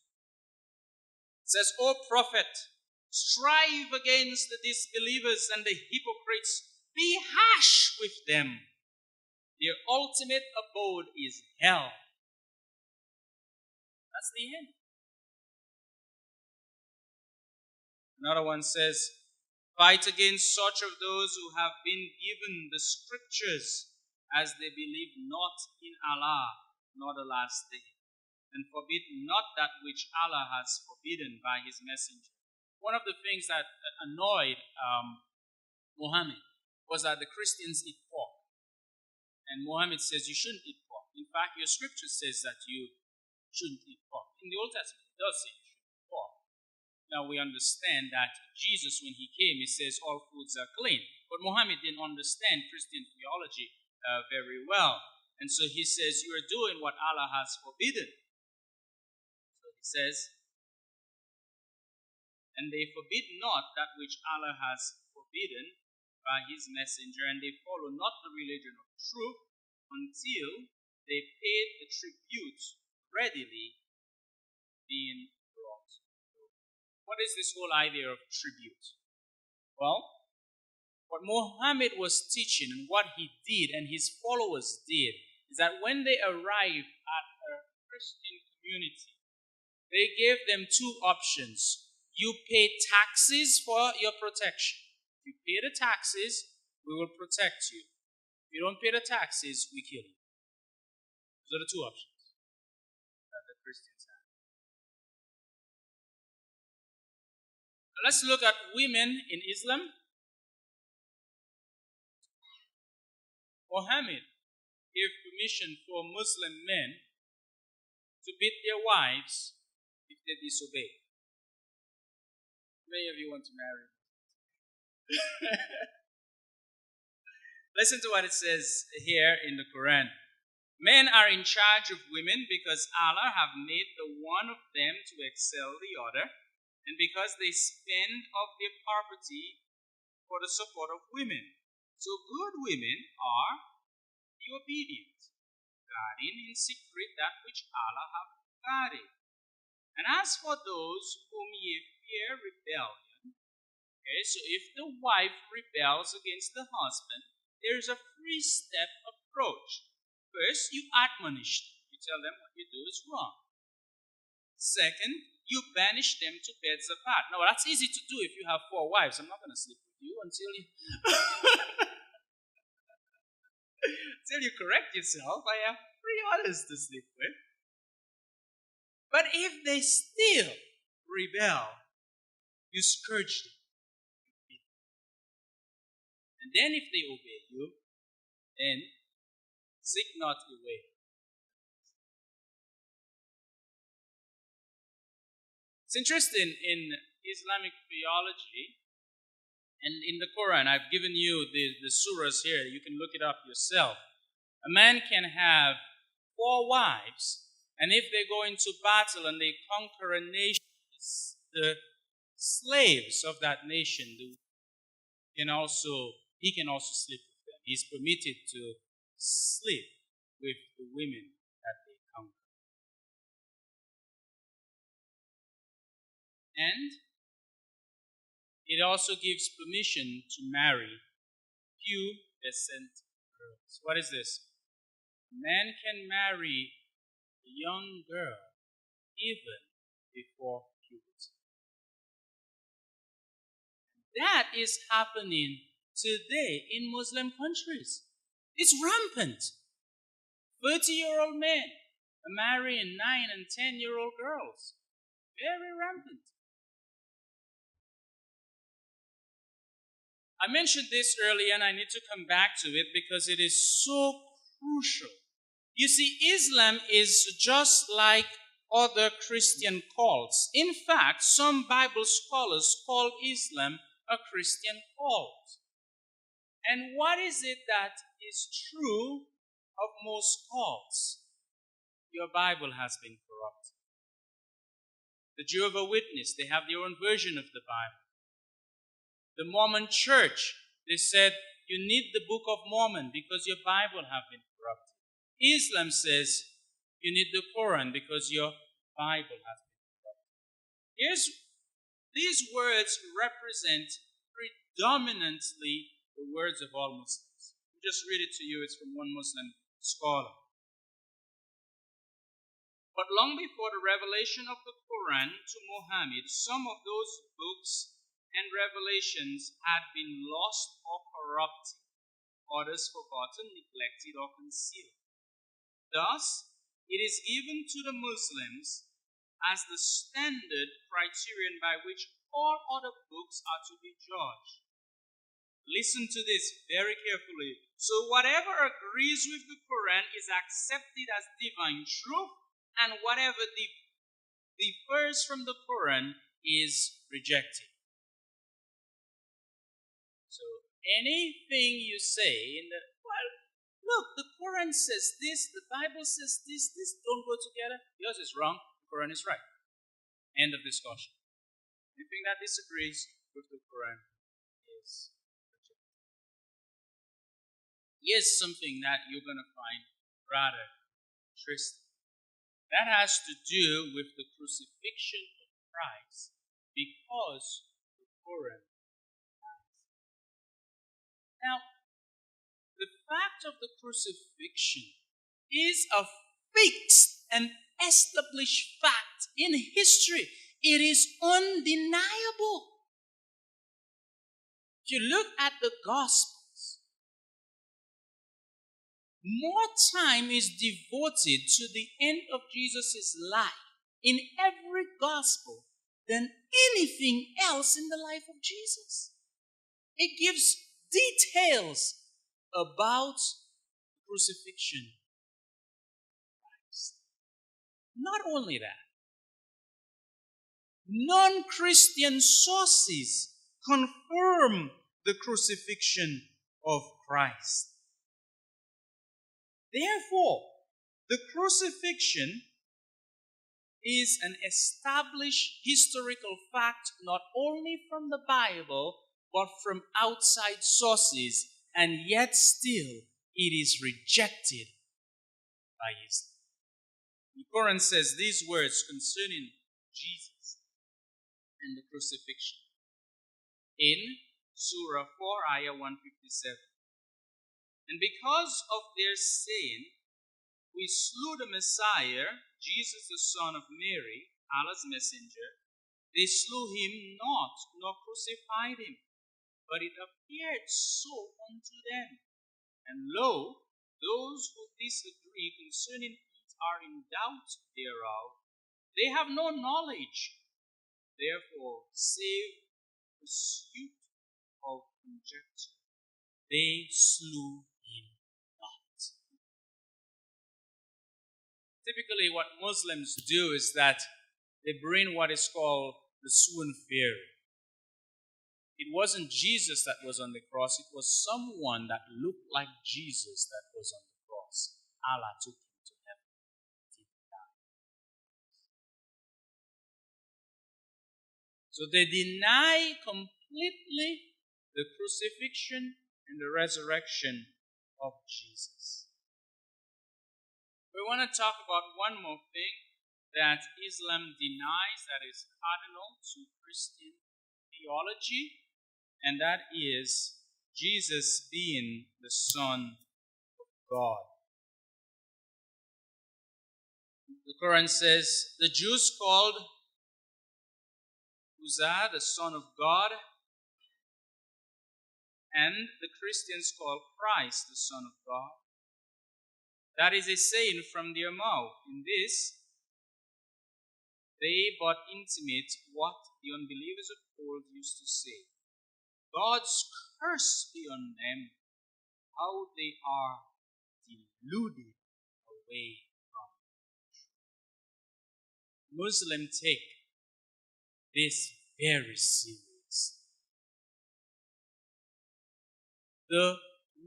It says, O prophet, strive against the disbelievers and the hypocrites. Be harsh with them. Their ultimate abode is hell. That's the end. Another one says, fight against such of those who have been given the scriptures as they believe not in Allah nor the last day, and forbid not that which Allah has forbidden by his messenger. One of the things that annoyed Muhammad was that the Christians eat pork. And Muhammad says you shouldn't eat pork. In fact, your scripture says that you shouldn't eat pork. In the Old Testament, it does say you shouldn't eat pork. Now we understand that Jesus, when he came, he says all foods are clean. But Muhammad didn't understand Christian theology very well. And so he says, you are doing what Allah has forbidden. So he says, and they forbid not that which Allah has forbidden by his messenger, and they follow not the religion of truth until they pay the tribute readily being brought. What is this whole idea of tribute? Well, what Muhammad was teaching and what he did and his followers did is that when they arrived at a Christian community, they gave them two options. You pay taxes for your protection. If you pay the taxes, we will protect you. If you don't pay the taxes, we kill you. Those are the two options that the Christians have. Now let's look at women in Islam. Muhammad gave permission for Muslim men to beat their wives if they disobey. Many of you want to marry. Listen to what it says here in the Quran. Men are in charge of women because Allah have made the one of them to excel the other, and because they spend of their property for the support of women. So good women are the obedient, guarding in secret that which Allah hath guarded. And as for those whom ye fear rebellion, okay, so if the wife rebels against the husband, there is a three-step approach. First, you admonish them. You tell them what you do is wrong. Second, you banish them to beds apart. Now, that's easy to do if you have 4 wives. I'm not going to sleep with you until you until you correct yourself. I have 3 others to sleep with. But if they still rebel, you scourge them. And then if they obey you, then seek not away. It's interesting in Islamic theology and in the Quran. I've given you the surahs here. You can look it up yourself. A man can have 4 wives, and if they go into battle and they conquer a nation, the slaves of that nation he can also sleep with them. He's permitted to sleep with the women that they conquer. And it also gives permission to marry pubescent girls. What is this? A man can marry a young girl even before puberty. That is happening today in Muslim countries. It's rampant. 30-year-old men are marrying 9 and 10-year-old girls. Very rampant. I mentioned this earlier and I need to come back to it because it is so crucial. You see, Islam is just like other Christian cults. In fact, some Bible scholars call Islam a Christian cult. And what is it that is true of most cults? Your Bible has been corrupted. The Jehovah's Witness, they have their own version of the Bible. The Mormon Church, they said, you need the Book of Mormon because your Bible have been corrupted. Islam says, you need the Quran because your Bible has been corrupted. These words represent predominantly the words of all Muslims. I'll just read it to you. It's from one Muslim scholar. But long before the revelation of the Quran to Muhammad, some of those books and revelations had been lost or corrupted, others forgotten, neglected, or concealed. Thus, it is given to the Muslims as the standard criterion by which all other books are to be judged. Listen to this very carefully. So whatever agrees with the Quran is accepted as divine truth, and whatever differs from the Quran is rejected. So anything you say look, the Quran says this, the Bible says this don't go together. Yours is wrong, the Quran is right. End of discussion. Anything that disagrees with the Quran is Here's something that you're going to find rather interesting. That has to do with the crucifixion of Christ because the Quran. Now, the fact of the crucifixion is a fixed and established fact in history. It is undeniable. If you look at the Gospels, more time is devoted to the end of Jesus' life in every Gospel than anything else in the life of Jesus. It gives details about crucifixion. Not only that, non-Christian sources confirm the crucifixion of Christ. Therefore, the crucifixion is an established historical fact not only from the Bible but from outside sources, and yet still it is rejected by Islam. The Quran says these words concerning Jesus and the crucifixion in Surah 4, Ayah 157. And because of their sin, we slew the Messiah, Jesus the son of Mary, Allah's messenger. They slew him not, nor crucified him, but it appeared so unto them. And lo, those who disagree concerning it are in doubt thereof. They have no knowledge, therefore, save pursuit of conjecture. They slew him not. Typically, what Muslims do is that they bring what is called the swoon theory. It wasn't Jesus that was on the cross, it was someone that looked like Jesus that was on the cross. Allah took him to heaven. So they deny completely the crucifixion and the resurrection of Jesus. We want to talk about one more thing that Islam denies that is cardinal to Christian theology, and that is Jesus being the Son of God. The Quran says the Jews called Uzza the Son of God, and the Christians called Christ the Son of God. That is a saying from their mouth. In this, they but intimate what the unbelievers of old used to say. God's curse be on them, how they are deluded away from it. Muslims take this very serious. The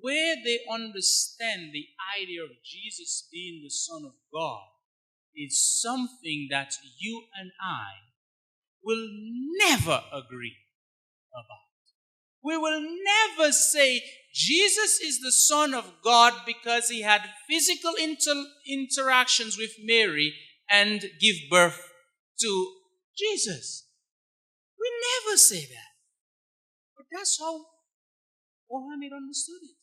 way they understand the idea of Jesus being the Son of God is something that you and I will never agree about. We will never say Jesus is the Son of God because he had physical interactions with Mary and give birth to Jesus. We never say that. But that's how Muhammad understood it.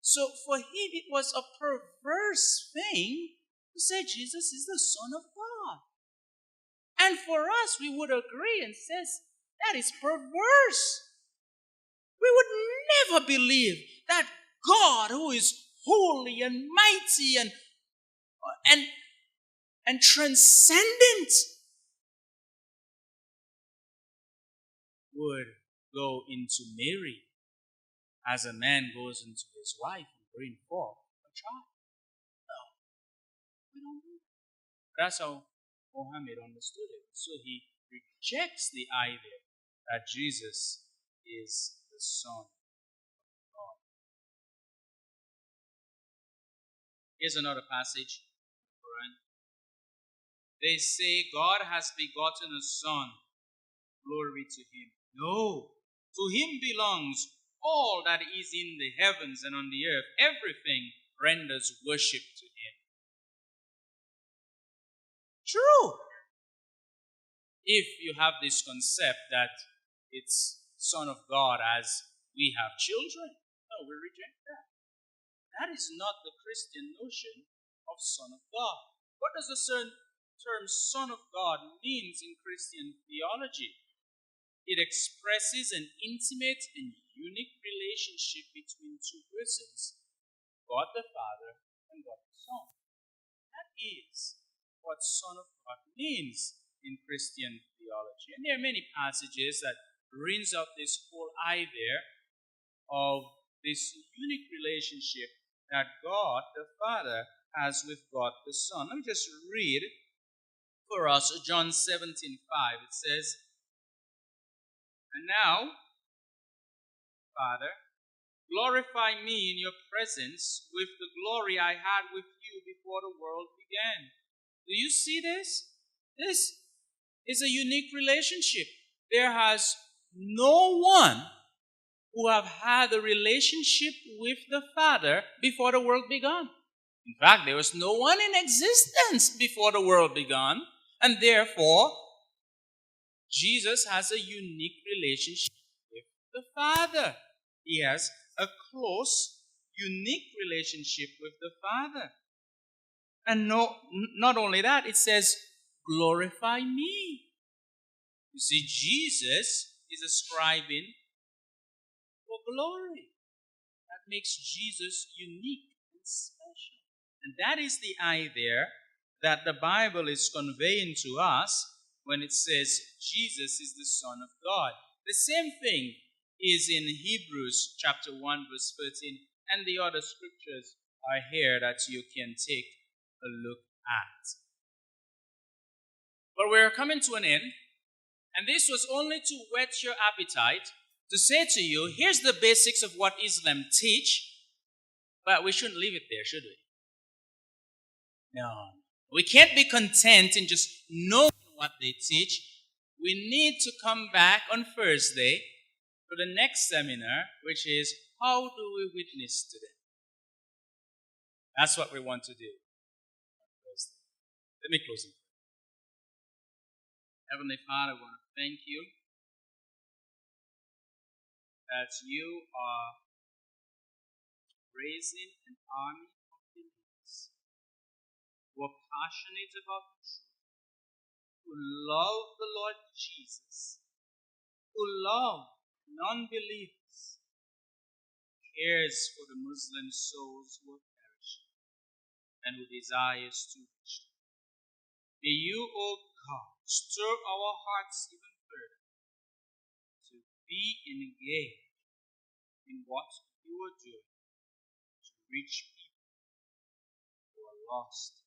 So for him, it was a perverse thing to say Jesus is the Son of God. And for us, we would agree and says that is perverse. We would never believe that God, who is holy and mighty and transcendent, would go into Mary as a man goes into his wife and bring forth a child. No, we don't do that. That's how Muhammad understood it. So he rejects the idea that Jesus is the Son of God. Here's another passage. They say God has begotten a son. Glory to him. No, to him belongs all that is in the heavens and on the earth, everything renders worship to him. True. If you have this concept that it's Son of God as we have children, no, we reject that. That is not the Christian notion of Son of God. What does the term Son of God means in Christian theology? It expresses an intimate and unique relationship between two persons, God the Father and God the Son. That is what Son of God means in Christian theology. And there are many passages that brings up this whole idea of this unique relationship that God the Father has with God the Son. Let me just read for us John 17:5. It says, "And now, Father, glorify me in your presence with the glory I had with you before the world began." Do you see this? This is a unique relationship. There has no one who have had a relationship with the Father before the world began. In fact, there was no one in existence before the world began, and therefore, Jesus has a unique relationship with the Father. He has a close, unique relationship with the Father. And not only that, it says, glorify me. You see, Jesus is ascribing for glory. That makes Jesus unique and special. And that is the idea that the Bible is conveying to us when it says Jesus is the Son of God. The same thing is in Hebrews chapter 1 verse 13, and the other scriptures are here that you can take a look at. But we're coming to an end, and this was only to whet your appetite, to say to you, here's the basics of what Islam teach, but we shouldn't leave it there, should we? No. We can't be content in just knowing what they teach. We need to come back on Thursday for the next seminar, which is, how do we witness to them? That's what we want to do on Thursday. Let me close it. Heavenly Father, I want to thank you that you are raising an army of believers who are passionate about the truth, who love the Lord Jesus, who love non-believers, cares for the Muslim souls who are perishing, and who desires to reach them. May you, O God, stir our hearts even further to be engaged in what you are doing to reach people who are lost